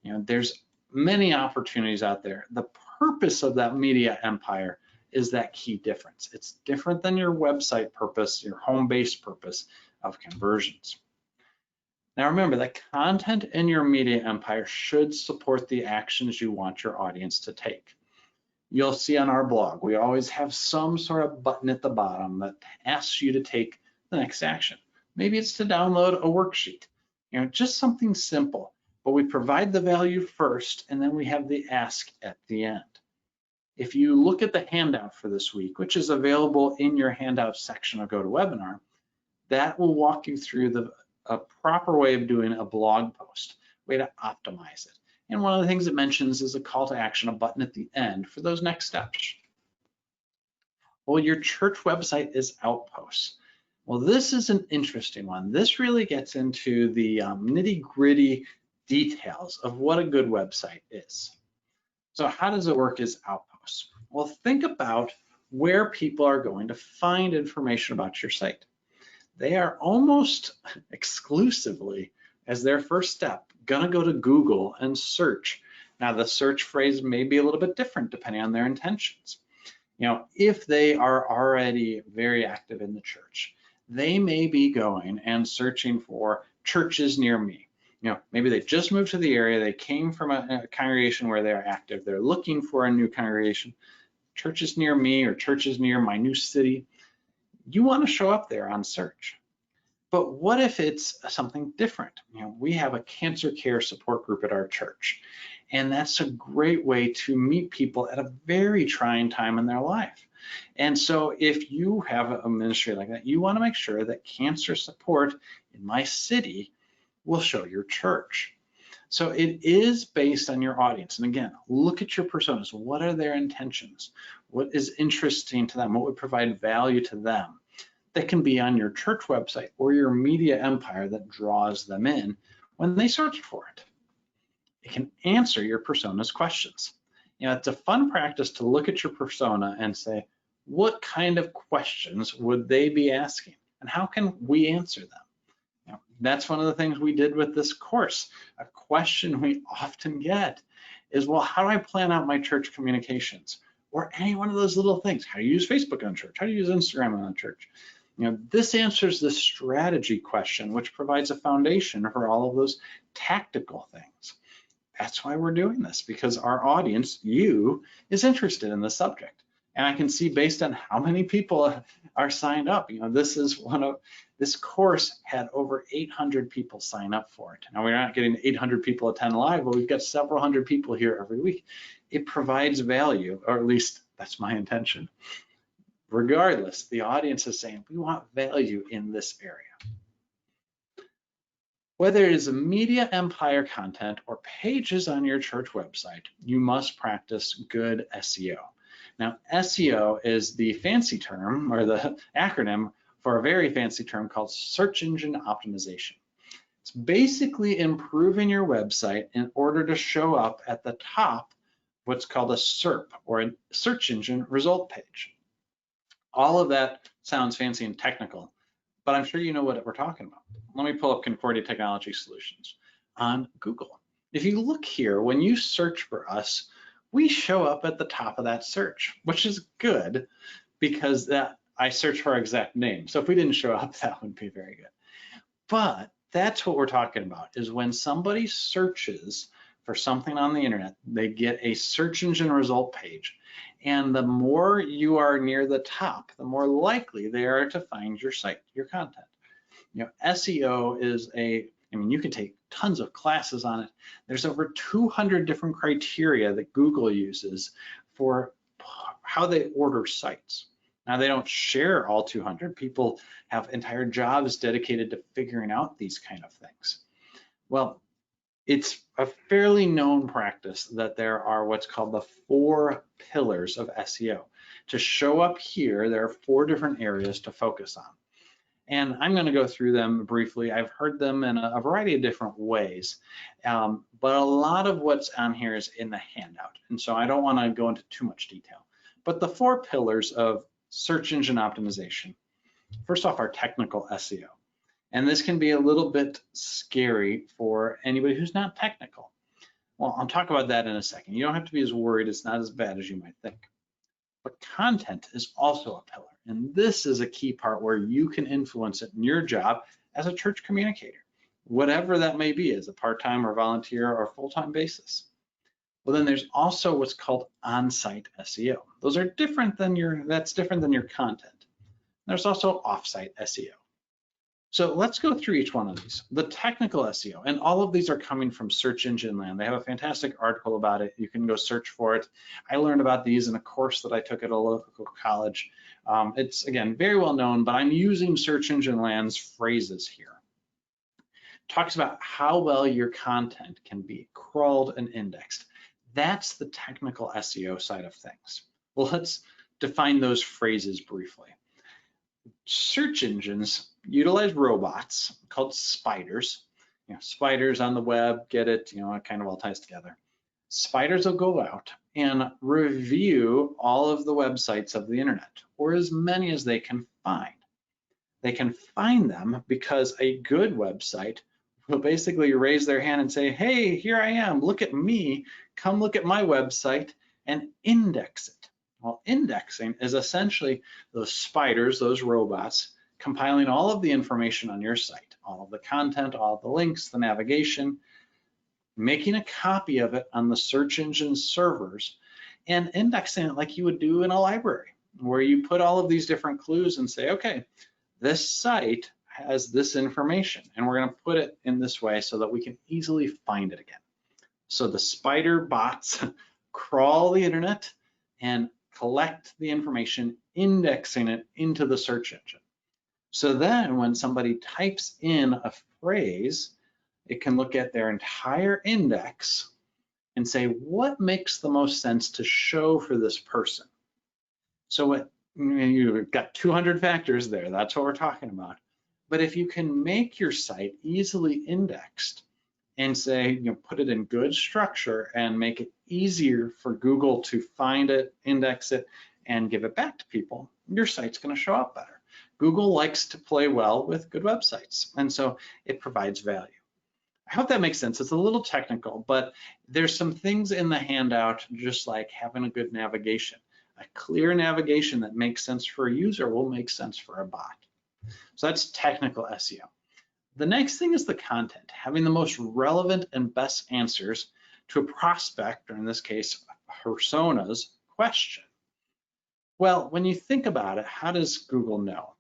There's many opportunities out there. The purpose of that media empire is that key difference. It's different than your website purpose, your home-based purpose of conversions. Now remember, the content in your media empire should support the actions you want your audience to take. You'll see on our blog, we always have some sort of button at the bottom that asks you to take the next action. Maybe it's to download a worksheet, just something simple. But we provide the value first, and then we have the ask at the end. If you look at the handout for this week, which is available in your handout section of GoToWebinar, that will walk you through a proper way of doing a blog post, way to optimize it. And one of the things it mentions is a call to action, a button at the end for those next steps. Well, your church website is Outposts. Well, this is an interesting one. This really gets into the nitty-gritty details of what a good website is. So how does it work as Outposts? Well, think about where people are going to find information about your site. They are almost exclusively, as their first step, gonna go to Google and search. Now the search phrase may be a little bit different depending on their intentions. If they are already very active in the church, they may be going and searching for churches near me. Maybe they just moved to the area, they came from a congregation where they're active, they're looking for a new congregation, churches near me or churches near my new city. You want to show up there on search. But what if it's something different? We have a cancer care support group at our church, and that's a great way to meet people at a very trying time in their life. And so if you have a ministry like that, you want to make sure that cancer support in my city will show your church. So it is based on your audience. And again, look at your personas. What are their intentions? What is interesting to them? What would provide value to them? That can be on your church website or your media empire that draws them in when they search for it. It can answer your persona's questions. It's a fun practice to look at your persona and say, what kind of questions would they be asking? And how can we answer them? That's one of the things we did with this course. A question we often get is, well, how do I plan out my church communications? Or any one of those little things. How do you use Facebook on church? How do you use Instagram on church? This answers the strategy question, which provides a foundation for all of those tactical things. That's why we're doing this, because our audience, you, is interested in the subject. And I can see based on how many people are signed up, this course had over 800 people sign up for it. Now we're not getting 800 people attend live, but we've got several hundred people here every week. It provides value, or at least that's my intention. Regardless, the audience is saying, we want value in this area. Whether it is a media empire content or pages on your church website, you must practice good SEO. Now, SEO is the fancy term, or the acronym for a very fancy term called search engine optimization. It's basically improving your website in order to show up at the top, what's called a SERP, or a search engine result page. All of that sounds fancy and technical, but I'm sure you know what we're talking about. Let me pull up Concordia Technology Solutions on Google. If you look here, when you search for us, we show up at the top of that search, which is good because I search for our exact name. So if we didn't show up, that wouldn't be very good. But that's what we're talking about, is when somebody searches for something on the internet, they get a search engine result page. And the more you are near the top, the more likely they are to find your site, your content. SEO is you can take tons of classes on it. There's over 200 different criteria that Google uses for how they order sites. Now, they don't share all 200. People have entire jobs dedicated to figuring out these kind of things. Well, it's a fairly known practice that there are what's called the 4 pillars of SEO. To show up here, there are 4 different areas to focus on. And I'm going to go through them briefly. I've heard them in a variety of different ways, but a lot of what's on here is in the handout. And so I don't want to go into too much detail. But the 4 pillars of search engine optimization, first off, are technical SEO. And this can be a little bit scary for anybody who's not technical. Well, I'll talk about that in a second. You don't have to be as worried. It's not as bad as you might think. But content is also a pillar. And this is a key part where you can influence it in your job as a church communicator, whatever that may be, as a part-time or volunteer or full-time basis. Well, then there's also what's called on-site SEO. Those are different than that's different than your content. There's also off-site SEO. So let's go through each one of these. The technical SEO, and all of these are coming from Search Engine Land. They have a fantastic article about it. You can go search for it. I learned about these in a course that I took at a local college. It's, again, very well known, but I'm using Search Engine Land's phrases here. It talks about how well your content can be crawled and indexed. That's the technical SEO side of things. Well, let's define those phrases briefly. Search engines utilize robots called spiders. Spiders on the web, get it, it kind of all ties together. Spiders will go out and review all of the websites of the internet, or as many as they can find. They can find them because a good website will basically raise their hand and say, hey, here I am, look at me, come look at my website, and index it. Well, indexing is essentially those spiders, those robots, compiling all of the information on your site, all of the content, all of the links, the navigation, making a copy of it on the search engine servers, and indexing it like you would do in a library, where you put all of these different clues and say, okay, this site has this information, and we're going to put it in this way so that we can easily find it again. So the spider bots crawl the internet and collect the information, indexing it into the search engine. So then when somebody types in a phrase, it can look at their entire index and say, what makes the most sense to show for this person? So you've got 200 factors there. That's what we're talking about. But if you can make your site easily indexed and say, put it in good structure and make it easier for Google to find it, index it, and give it back to people, your site's going to show up better. Google likes to play well with good websites, and so it provides value. I hope that makes sense. It's a little technical, but there's some things in the handout, just like having a good navigation. A clear navigation that makes sense for a user will make sense for a bot. So that's technical SEO. The next thing is the content, having the most relevant and best answers to a prospect, or in this case, a persona's question. Well, when you think about it, how does Google know?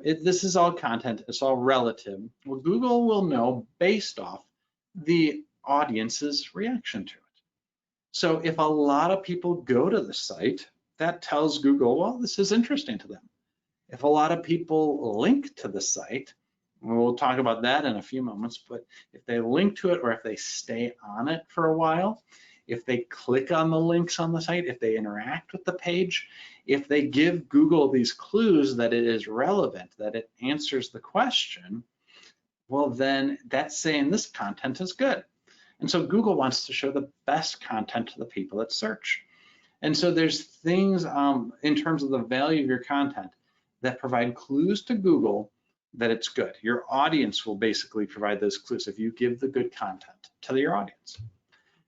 This is all content, it's all relative. Well, Google will know based off the audience's reaction to it. So if a lot of people go to the site, that tells Google, well, this is interesting to them. If a lot of people link to the site, we'll talk about that in a few moments, but if they link to it or if they stay on it for a while, if they click on the links on the site, if they interact with the page, if they give Google these clues that it is relevant, that it answers the question, well, then that's saying this content is good. And so Google wants to show the best content to the people that search. And so there's things in terms of the value of your content that provide clues to Google that it's good. Your audience will basically provide those clues if you give the good content to your audience.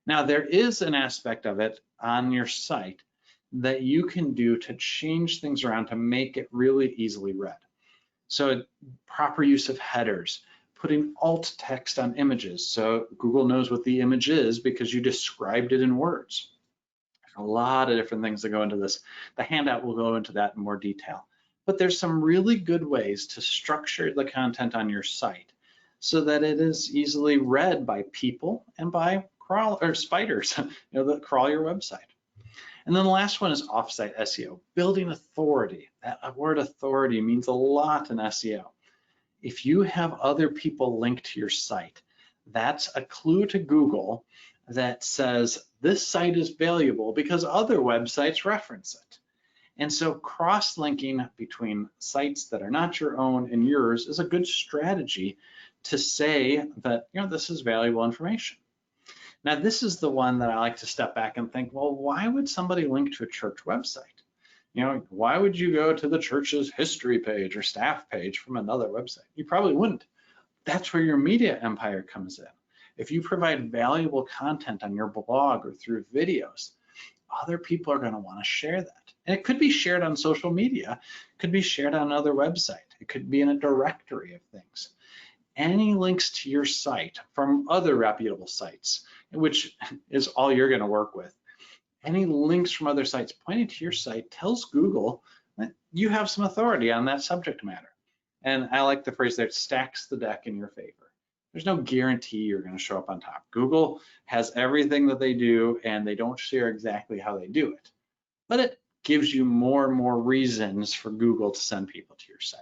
Now, there is an aspect of it on your site that you can do to change things around to make it really easily read. So proper use of headers, putting alt text on images so Google knows what the image is because you described it in words. There's a lot of different things that go into this. The handout will go into that in more detail. But there's some really good ways to structure the content on your site so that it is easily read by people and by spiders that crawl your website. And then the last one is offsite SEO, building authority. That word authority means a lot in SEO. If you have other people linked to your site, that's a clue to Google that says this site is valuable because other websites reference it. And so cross-linking between sites that are not your own and yours is a good strategy to say that this is valuable information. Now, this is the one that I like to step back and think, well, why would somebody link to a church website? Why would you go to the church's history page or staff page from another website? You probably wouldn't. That's where your media empire comes in. If you provide valuable content on your blog or through videos, other people are going to want to share that. And it could be shared on social media, it could be shared on another website, it could be in a directory of things. Any links to your site from other reputable sites, which is all you're going to work with, any links from other sites pointing to your site tells Google that you have some authority on that subject matter. And I like the phrase there, it stacks the deck in your favor. There's no guarantee you're going to show up on top. Google has everything that they do and they don't share exactly how they do it. But it gives you more and more reasons for Google to send people to your site.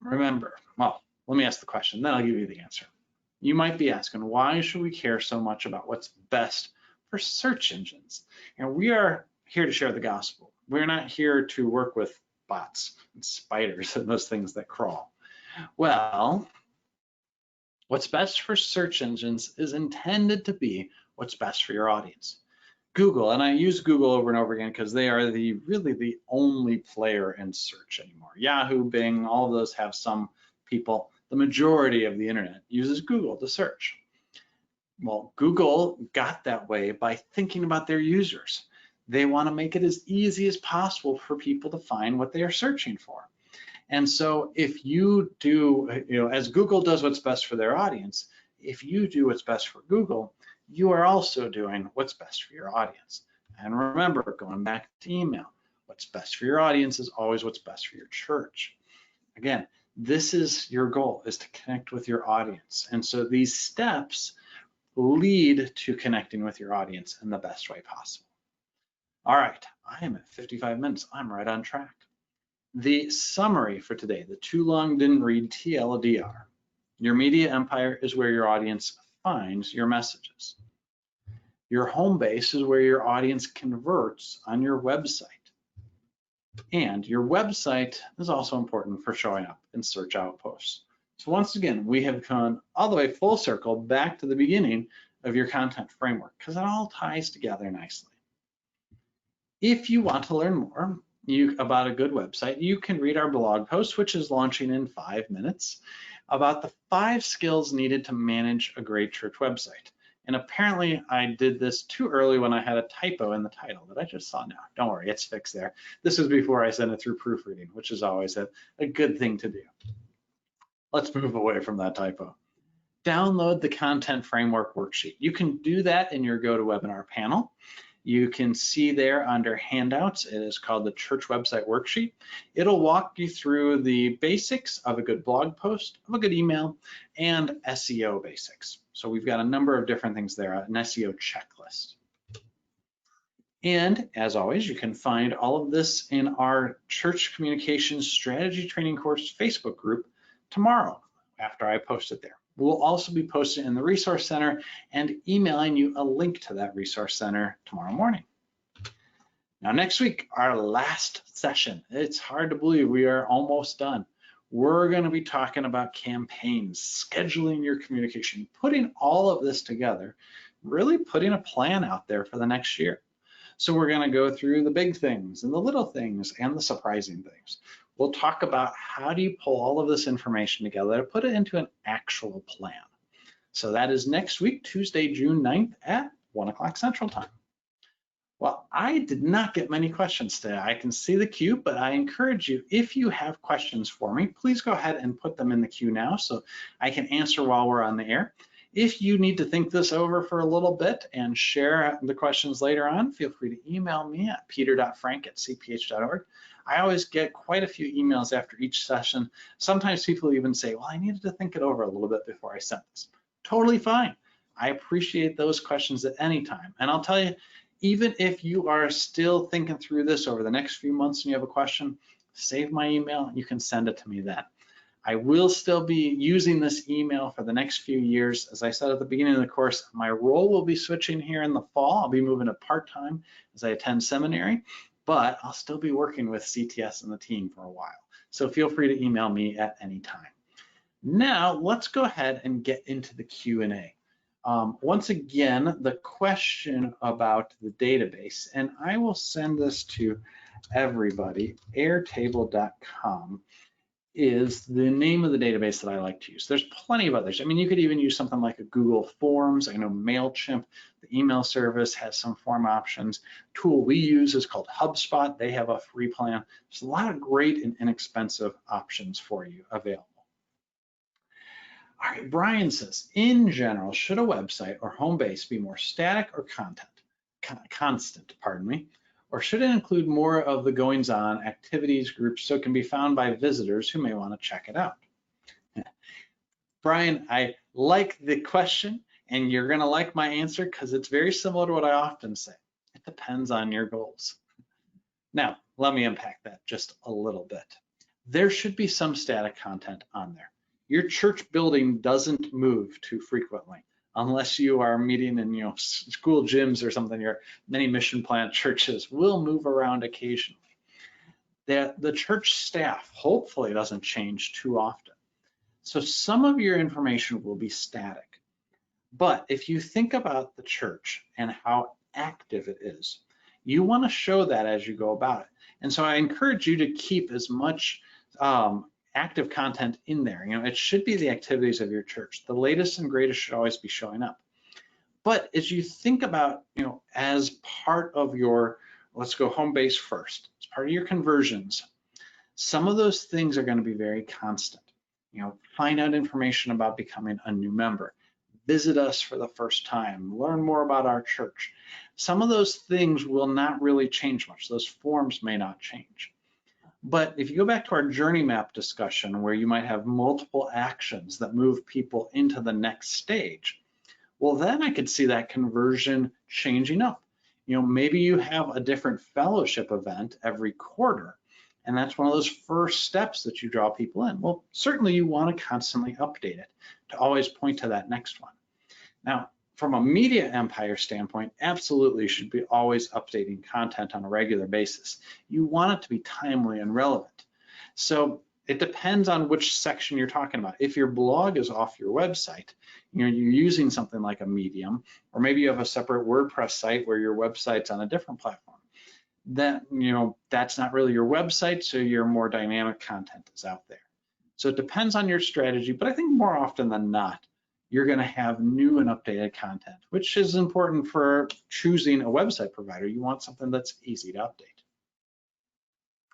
Remember, well, let me ask the question, then I'll give you the answer. You might be asking, why should we care so much about what's best for search engines? And we are here to share the gospel. We're not here to work with bots and spiders and those things that crawl. Well, what's best for search engines is intended to be what's best for your audience. Google, and I use Google over and over again because they are really the only player in search anymore. Yahoo, Bing, all of those have some people. The majority of the internet uses Google to search. Well, Google got that way by thinking about their users. They want to make it as easy as possible for people to find what they are searching for. And so if you do, as Google does what's best for their audience, if you do what's best for Google, you are also doing what's best for your audience. And remember, going back to email, what's best for your audience is always what's best for your church. Again, this is your goal, is to connect with your audience. And so these steps lead to connecting with your audience in the best way possible. All right, I am at 55 minutes. I'm right on track. The summary for today, the too long didn't read TLDR. Your media empire is where your audience finds your messages. Your home base is where your audience converts on your website. And your website is also important for showing up in search outposts. So once again, we have gone all the way full circle back to the beginning of your content framework because it all ties together nicely. If you want to learn more about a good website, you can read our blog post, which is launching in 5 minutes, about the 5 skills needed to manage a great church website. And apparently I did this too early when I had a typo in the title that I just saw now. Don't worry, it's fixed there. This was before I sent it through proofreading, which is always a good thing to do. Let's move away from that typo. Download the content framework worksheet. You can do that in your GoToWebinar panel. You can see there under handouts, it is called the Church Website Worksheet. It'll walk you through the basics of a good blog post, of a good email, and SEO basics. So we've got a number of different things there, an SEO checklist. And as always, you can find all of this in our Church Communications Strategy Training Course Facebook group tomorrow after I post it there. We'll also be posting in the Resource Center and emailing you a link to that Resource Center tomorrow morning. Now, next week, our last session. It's hard to believe we are almost done. We're going to be talking about campaigns, scheduling your communication, putting all of this together, really putting a plan out there for the next year. So we're going to go through the big things and the little things and the surprising things. We'll talk about how do you pull all of this information together to put it into an actual plan. So that is next week, Tuesday, June 9th at 1 o'clock Central Time. Well, I did not get many questions today. I can see the queue, but I encourage you, if you have questions for me, please go ahead and put them in the queue now so I can answer while we're on the air. If you need to think this over for a little bit and share the questions later on, feel free to email me at peter.frank@cph.org. I always get quite a few emails after each session. Sometimes people even say, well, I needed to think it over a little bit before I sent this. Totally fine. I appreciate those questions at any time. And I'll tell you, even if you are still thinking through this over the next few months and you have a question, save my email and you can send it to me then. I will still be using this email for the next few years. As I said at the beginning of the course, my role will be switching here in the fall. I'll be moving to part-time as I attend seminary, but I'll still be working with CTS and the team for a while. So feel free to email me at any time. Now, let's go ahead and get into the Q&A. Once again, the question about the database, and I will send this to everybody, airtable.com. is the name of the database that I like to use. There's plenty of others. I mean, you could even use something like a Google Forms. I know MailChimp, the email service, has some form options. Tool we use is called HubSpot. They have a free plan. There's a lot of great and inexpensive options for you available. All right, Brian says, in general, should a website or home base be more static or constant, pardon me? Or should it include more of the goings-on, activities, groups, so it can be found by visitors who may want to check it out? Brian, I like the question, and you're going to like my answer because it's very similar to what I often say. It depends on your goals. Now, let me unpack that just a little bit. There should be some static content on there. Your church building doesn't move too frequently, unless you are meeting in school gyms or something. Your many mission plant churches will move around occasionally. The church staff hopefully doesn't change too often. So some of your information will be static. But if you think about the church and how active it is, you want to show that as you go about it. And so I encourage you to keep as much active content in there. It should be the activities of your church. The latest and greatest should always be showing up. But as you think about, as part of your, let's go home base first, as part of your conversions, some of those things are going to be very constant. Find out information about becoming a new member, visit us for the first time, learn more about our church. Some of those things will not really change much. Those forms may not change. But if you go back to our journey map discussion, where you might have multiple actions that move people into the next stage, well, then I could see that conversion changing up. Maybe you have a different fellowship event every quarter, and that's one of those first steps that you draw people in. Well, certainly you want to constantly update it to always point to that next one. Now, from a media empire standpoint, absolutely you should be always updating content on a regular basis. You want it to be timely and relevant. So it depends on which section you're talking about. If your blog is off your website, you're using something like a Medium, or maybe you have a separate WordPress site where your website's on a different platform, then that's not really your website, so your more dynamic content is out there. So it depends on your strategy, but I think more often than not, you're going to have new and updated content, which is important for choosing a website provider. You want something that's easy to update.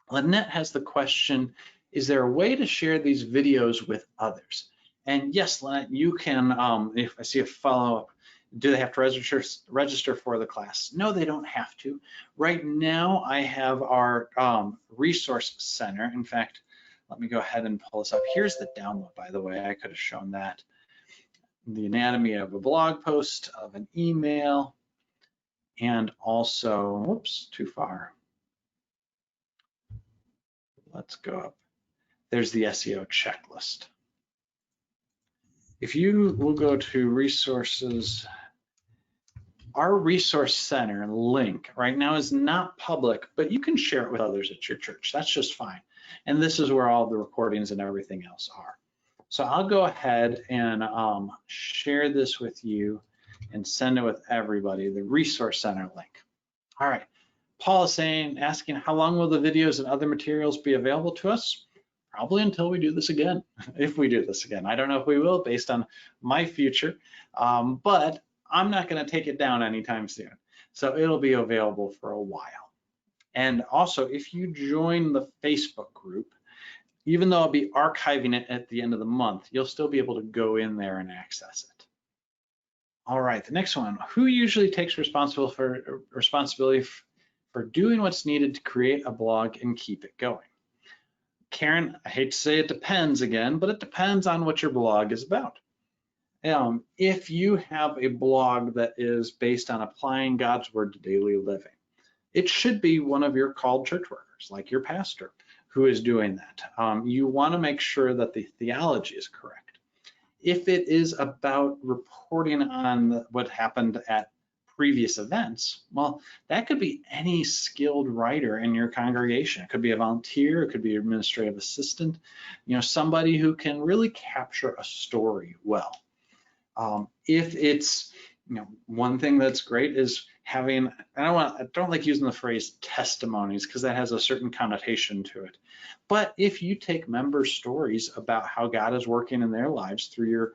Lynette has the question, is there a way to share these videos with others? And yes, Lynette, you can, if I see a follow-up, Do they have to register for the class? No, they don't have to. Right now, I have our resource center. In fact, let me go ahead and pull this up. Here's the download, by the way. I could have shown that. The anatomy of a blog post, of an email, and also, whoops, too far. Let's go up. There's the SEO checklist. If you will go to resources, our resource center link right now is not public, but you can share it with others at your church. That's just fine. And this is where all the recordings and everything else are. So I'll go ahead and share this with you and send it with everybody, the resource center link. All right. Paul is asking, how long will the videos and other materials be available to us? Probably until we do this again, if we do this again. I don't know if we will based on my future, but I'm not going to take it down anytime soon. So it'll be available for a while. And also, if you join the Facebook group, even though I'll be archiving it at the end of the month, you'll still be able to go in there and access it. All right, the next one. Who usually takes responsibility for doing what's needed to create a blog and keep it going? Karen, I hate to say it depends again, but it depends on what your blog is about. If you have a blog that is based on applying God's word to daily living, it should be one of your called church workers, like your pastor, who is doing that. You want to make sure that the theology is correct. If it is about reporting on what happened at previous events, well, that could be any skilled writer in your congregation. It could be a volunteer, it could be an administrative assistant, somebody who can really capture a story well. If it's, one thing that's great is having, I don't like using the phrase testimonies because that has a certain connotation to it. But if you take members' stories about how God is working in their lives through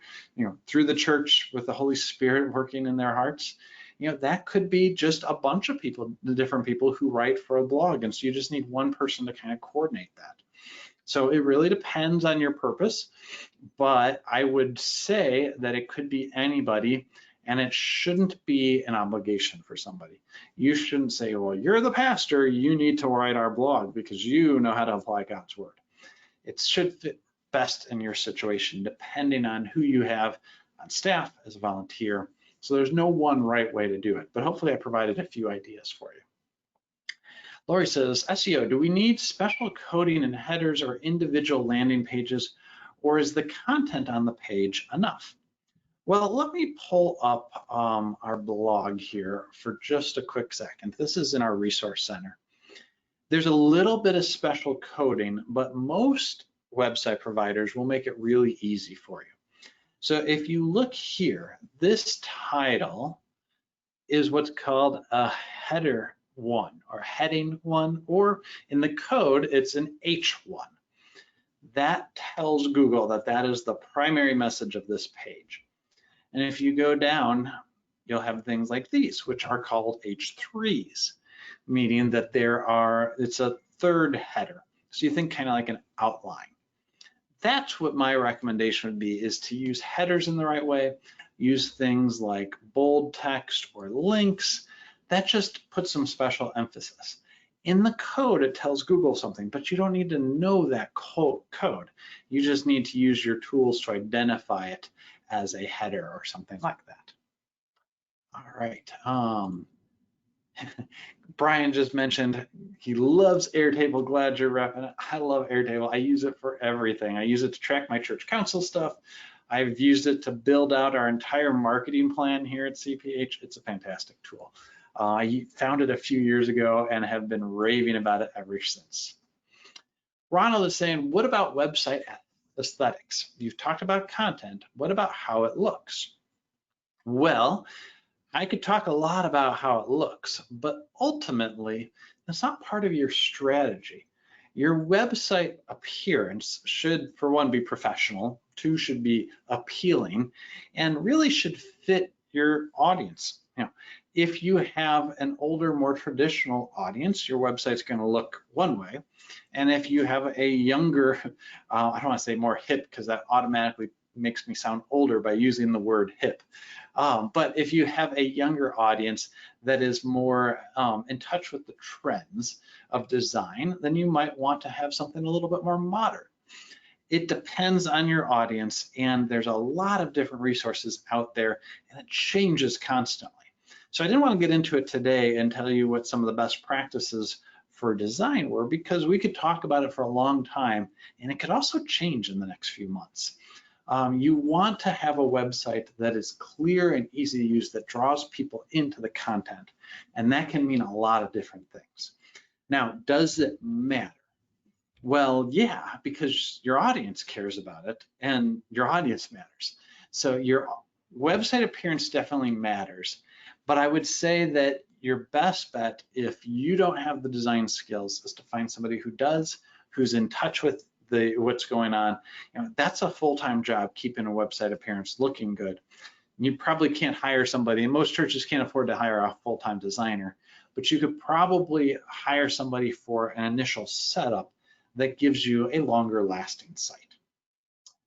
through the church with the Holy Spirit working in their hearts, that could be just a bunch of people, the different people who write for a blog. And so you just need one person to kind of coordinate that. So it really depends on your purpose, but I would say that it could be anybody, and it shouldn't be an obligation for somebody. You shouldn't say, well, you're the pastor, you need to write our blog because you know how to apply God's word. It should fit best in your situation, depending on who you have on staff as a volunteer. So there's no one right way to do it, but hopefully I provided a few ideas for you. Lori says, SEO, do we need special coding in headers or individual landing pages, or is the content on the page enough? Well, let me pull up our blog here for just a quick second. This is in our resource center. There's a little bit of special coding, but most website providers will make it really easy for you. So if you look here, this title is what's called a header 1 or heading 1, or in the code, it's an H1. That tells Google that that is the primary message of this page. And if you go down, you'll have things like these, which are called H3s, meaning that it's a third header. So you think kind of like an outline. That's what my recommendation would be, is to use headers in the right way, use things like bold text or links. That just puts some special emphasis. In the code, it tells Google something, but you don't need to know that code. You just need to use your tools to identify it as a header or something like that. All right. Brian just mentioned he loves Airtable. Glad you're repping it. I love Airtable. I use it for everything. I use it to track my church council stuff. I've used it to build out our entire marketing plan here at CPH. It's a fantastic tool. I found it a few years ago and have been raving about it ever since. Ronald is saying, what about website aesthetics? You've talked about content. What about how it looks? Well, I could talk a lot about how it looks, but ultimately, that's not part of your strategy. Your website appearance should, for one, be professional, two, should be appealing, and really should fit your audience. If you have an older, more traditional audience, your website's going to look one way. And if you have a younger, I don't want to say more hip, because that automatically makes me sound older by using the word hip. But if you have a younger audience that is more in touch with the trends of design, then you might want to have something a little bit more modern. It depends on your audience, and there's a lot of different resources out there, and it changes constantly. So I didn't want to get into it today and tell you what some of the best practices for design were, because we could talk about it for a long time, and it could also change in the next few months. You want to have a website that is clear and easy to use, that draws people into the content, and that can mean a lot of different things. Now, does it matter? Well, yeah, because your audience cares about it and your audience matters. So your website appearance definitely matters, but I would say that your best bet, if you don't have the design skills, is to find somebody who does, who's in touch with what's going on. That's a full-time job, keeping a website appearance looking good. You probably can't hire somebody, and most churches can't afford to hire a full-time designer, but you could probably hire somebody for an initial setup that gives you a longer lasting site.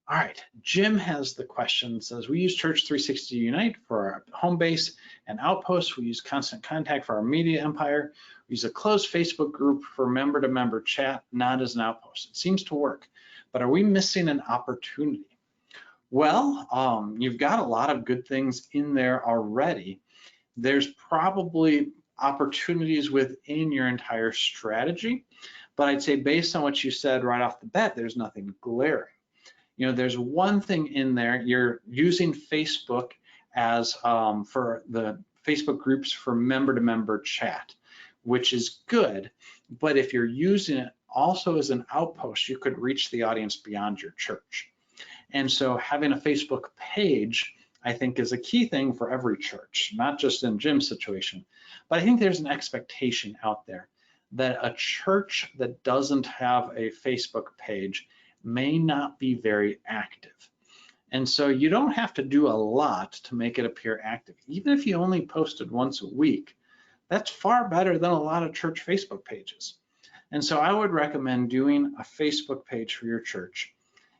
All right, Jim has the question, says, we use Church 360 Unite for our home base and outposts. We use Constant Contact for our media empire. We use a closed Facebook group for member-to-member chat, not as an outpost. It seems to work, but are we missing an opportunity? Well, you've got a lot of good things in there already. There's probably opportunities within your entire strategy, but I'd say based on what you said right off the bat, there's nothing glaring. There's one thing in there. You're using Facebook as for the Facebook groups for member-to-member chat, which is good. But if you're using it also as an outpost, you could reach the audience beyond your church. And so having a Facebook page, I think, is a key thing for every church, not just in Jim's situation. But I think there's an expectation out there that a church that doesn't have a Facebook page may not be very active. And so you don't have to do a lot to make it appear active. Even if you only posted once a week, that's far better than a lot of church Facebook pages. And so I would recommend doing a Facebook page for your church.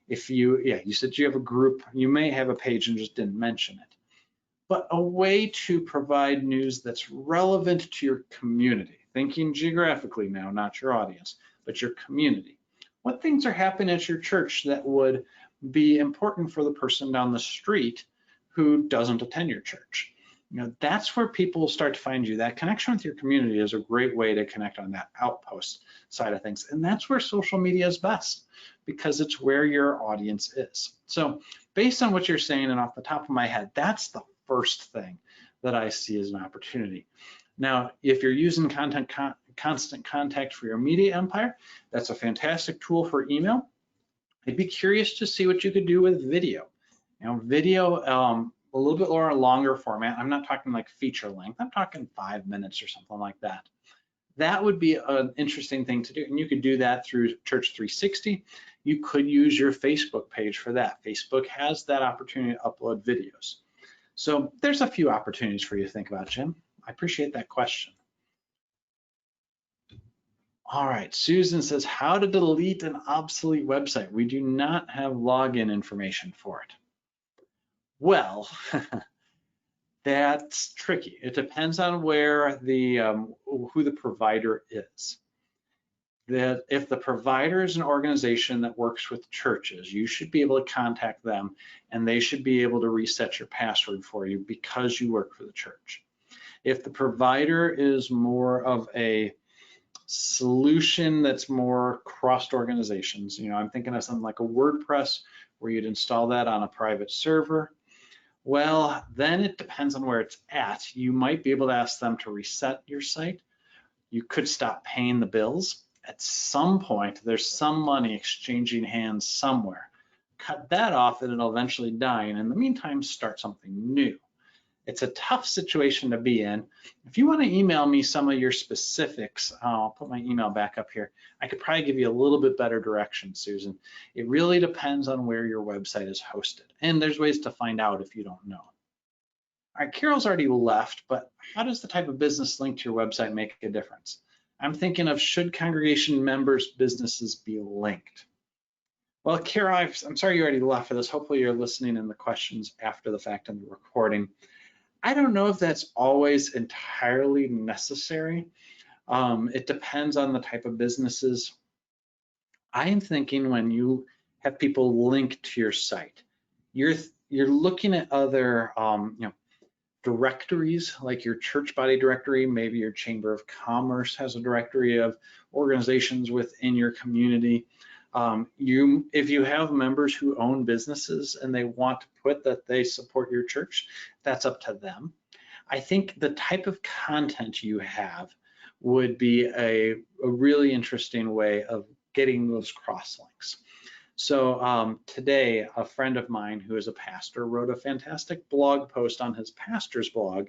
If you said you have a group, you may have a page and just didn't mention it. But a way to provide news that's relevant to your community, thinking geographically now, not your audience, but your community. What things are happening at your church that would be important for the person down the street who doesn't attend your church? That's where people start to find you. That connection with your community is a great way to connect on that outpost side of things. And that's where social media is best, because it's where your audience is. So based on what you're saying and off the top of my head, that's the first thing that I see as an opportunity. Now, if you're using Constant Contact for your media empire, that's a fantastic tool for email. I'd be curious to see what you could do with video. Video, a little bit longer format. I'm not talking like feature length. I'm talking 5 minutes or something like that. That would be an interesting thing to do. And you could do that through Church 360. You could use your Facebook page for that. Facebook has that opportunity to upload videos. So there's a few opportunities for you to think about, Jim. I appreciate that question. All right, Susan says, how to delete an obsolete website? We do not have login information for it. Well, that's tricky. It depends on where who the provider is. That if the provider is an organization that works with churches, you should be able to contact them, and they should be able to reset your password for you because you work for the church. If the provider is more of a solution that's more crossed organizations, I'm thinking of something like a WordPress where you'd install that on a private server. Well, then it depends on where it's at. You might be able to ask them to reset your site. You could stop paying the bills. At some point, there's some money exchanging hands somewhere. Cut that off and it'll eventually die. And in the meantime, start something new. It's a tough situation to be in. If you want to email me some of your specifics, I'll put my email back up here. I could probably give you a little bit better direction, Susan. It really depends on where your website is hosted. And there's ways to find out if you don't know. All right, Carol's already left, but how does the type of business link to your website make a difference? I'm thinking of, should congregation members' businesses be linked? Well, Carol, I'm sorry you already left for this. Hopefully you're listening in the questions after the fact in the recording. I don't know if that's always entirely necessary. It depends on the type of businesses. I am thinking when you have people link to your site, you're you're looking at other directories like your church body directory, maybe your Chamber of Commerce has a directory of organizations within your community. If you have members who own businesses and they want to put that they support your church, that's up to them. I think the type of content you have would be a really interesting way of getting those cross links. So today, a friend of mine who is a pastor wrote a fantastic blog post on his pastor's blog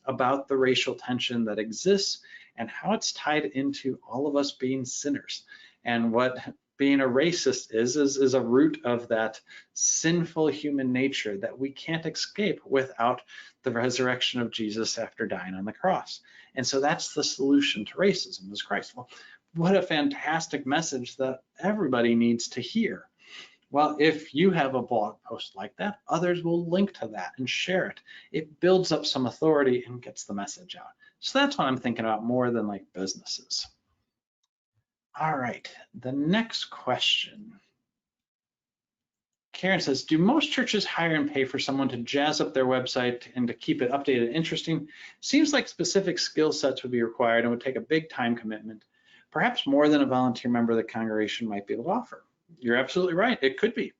about the racial tension that exists and how it's tied into all of us being sinners. And what being a racist is a root of that sinful human nature that we can't escape without the resurrection of Jesus after dying on the cross. And so that's the solution to racism is Christ. Well, what a fantastic message that everybody needs to hear. Well, if you have a blog post like that, others will link to that and share it. It builds up some authority and gets the message out. So that's what I'm thinking about more than like businesses. All right, the next question. Karen says, do most churches hire and pay for someone to jazz up their website and to keep it updated and interesting? Seems like specific skill sets would be required and would take a big time commitment, perhaps more than a volunteer member of the congregation might be able to offer. You're absolutely right, it could be.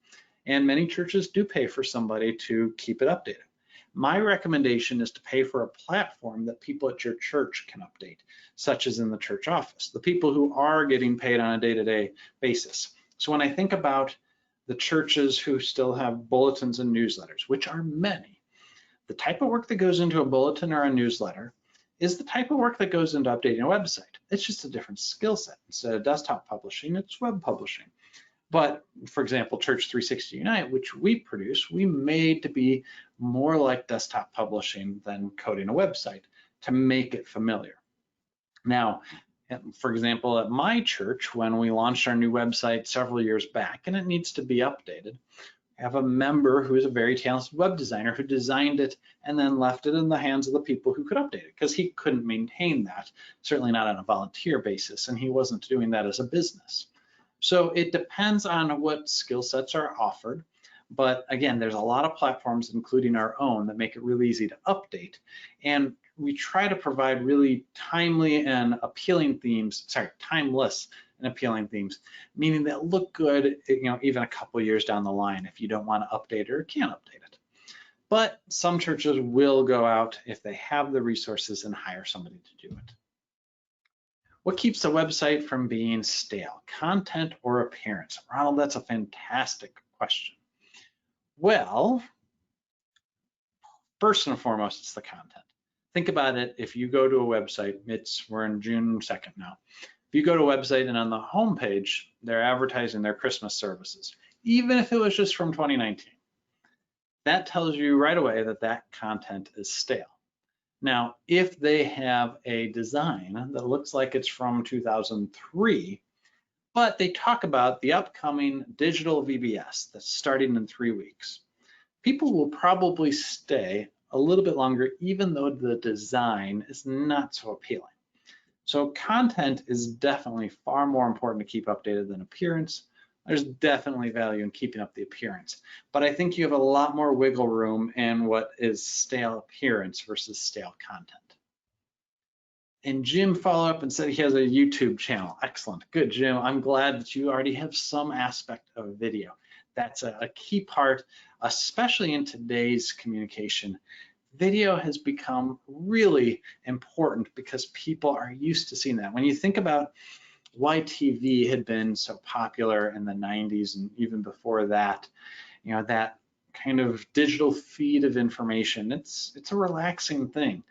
And many churches do pay for somebody to keep it updated. My recommendation is to pay for a platform that people at your church can update, such as in the church office, the people who are getting paid on a day-to-day basis. So when I think about the churches who still have bulletins and newsletters, which are many, the type of work that goes into a bulletin or a newsletter is the type of work that goes into updating a website. It's just a different skill set. Instead of desktop publishing, it's web publishing. But for example, Church 360 Unite, which we produce, we made to be more like desktop publishing than coding a website to make it familiar. Now, for example, at my church, when we launched our new website several years back, and it needs to be updated, I have a member who is a very talented web designer who designed it and then left it in the hands of the people who could update it because he couldn't maintain that, certainly not on a volunteer basis, and he wasn't doing that as a business. So it depends on what skill sets are offered. But again, there's a lot of platforms, including our own, that make it really easy to update. And we try to provide really timely and appealing themes, timeless and appealing themes, meaning that look good, even a couple years down the line if you don't want to update it or can't update it. But some churches will go out if they have the resources and hire somebody to do it. What keeps a website from being stale, content or appearance? Ronald, that's a fantastic question. Well, first and foremost, it's the content. Think about it. If you go to a website, we're in June 2nd now. If you go to a website and on the homepage, they're advertising their Christmas services, even if it was just from 2019, that tells you right away that that content is stale. Now, if they have a design that looks like it's from 2003, but they talk about the upcoming digital VBS that's starting in 3 weeks, people will probably stay a little bit longer, even though the design is not so appealing. So content is definitely far more important to keep updated than appearance. There's definitely value in keeping up the appearance, but I think you have a lot more wiggle room in what is stale appearance versus stale content. And Jim followed up and said he has a YouTube channel. Excellent, good, Jim. I'm glad that you already have some aspect of video. That's a key part, especially in today's communication. Video has become really important because people are used to seeing that. When you think about why TV had been so popular in the 90s and even before that, that kind of digital feed of information, it's a relaxing thing.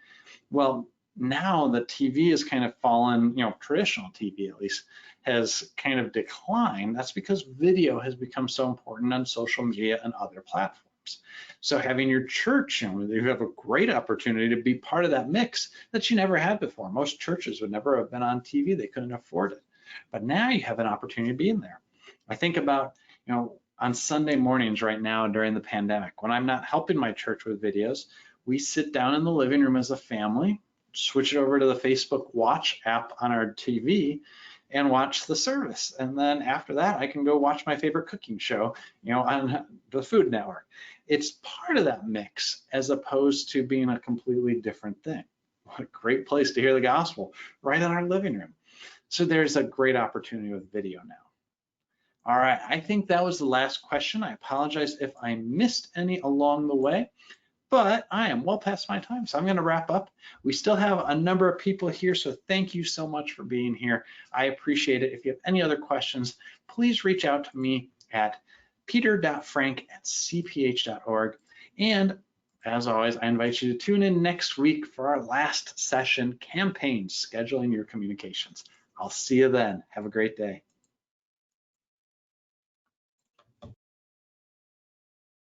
Well, now the TV has kind of fallen, traditional TV at least, has kind of declined. That's because video has become so important on social media and other platforms. So having your church, you have a great opportunity to be part of that mix that you never had before. Most churches would never have been on TV. They couldn't afford it. But now you have an opportunity to be in there. I think about, on Sunday mornings right now during the pandemic, when I'm not helping my church with videos, we sit down in the living room as a family, switch it over to the Facebook Watch app on our TV, and watch the service. And then after that, I can go watch my favorite cooking show, on the Food Network. It's part of that mix as opposed to being a completely different thing. What a great place to hear the gospel, right in our living room. So there's a great opportunity with video now. All right, I think that was the last question. I apologize if I missed any along the way, but I am well past my time, so I'm going to wrap up. We still have a number of people here, so thank you so much for being here. I appreciate it. If you have any other questions, please reach out to me at peter.frank@cph.org. And as always, I invite you to tune in next week for our last session, Campaigns, Scheduling Your Communications. I'll see you then. Have a great day.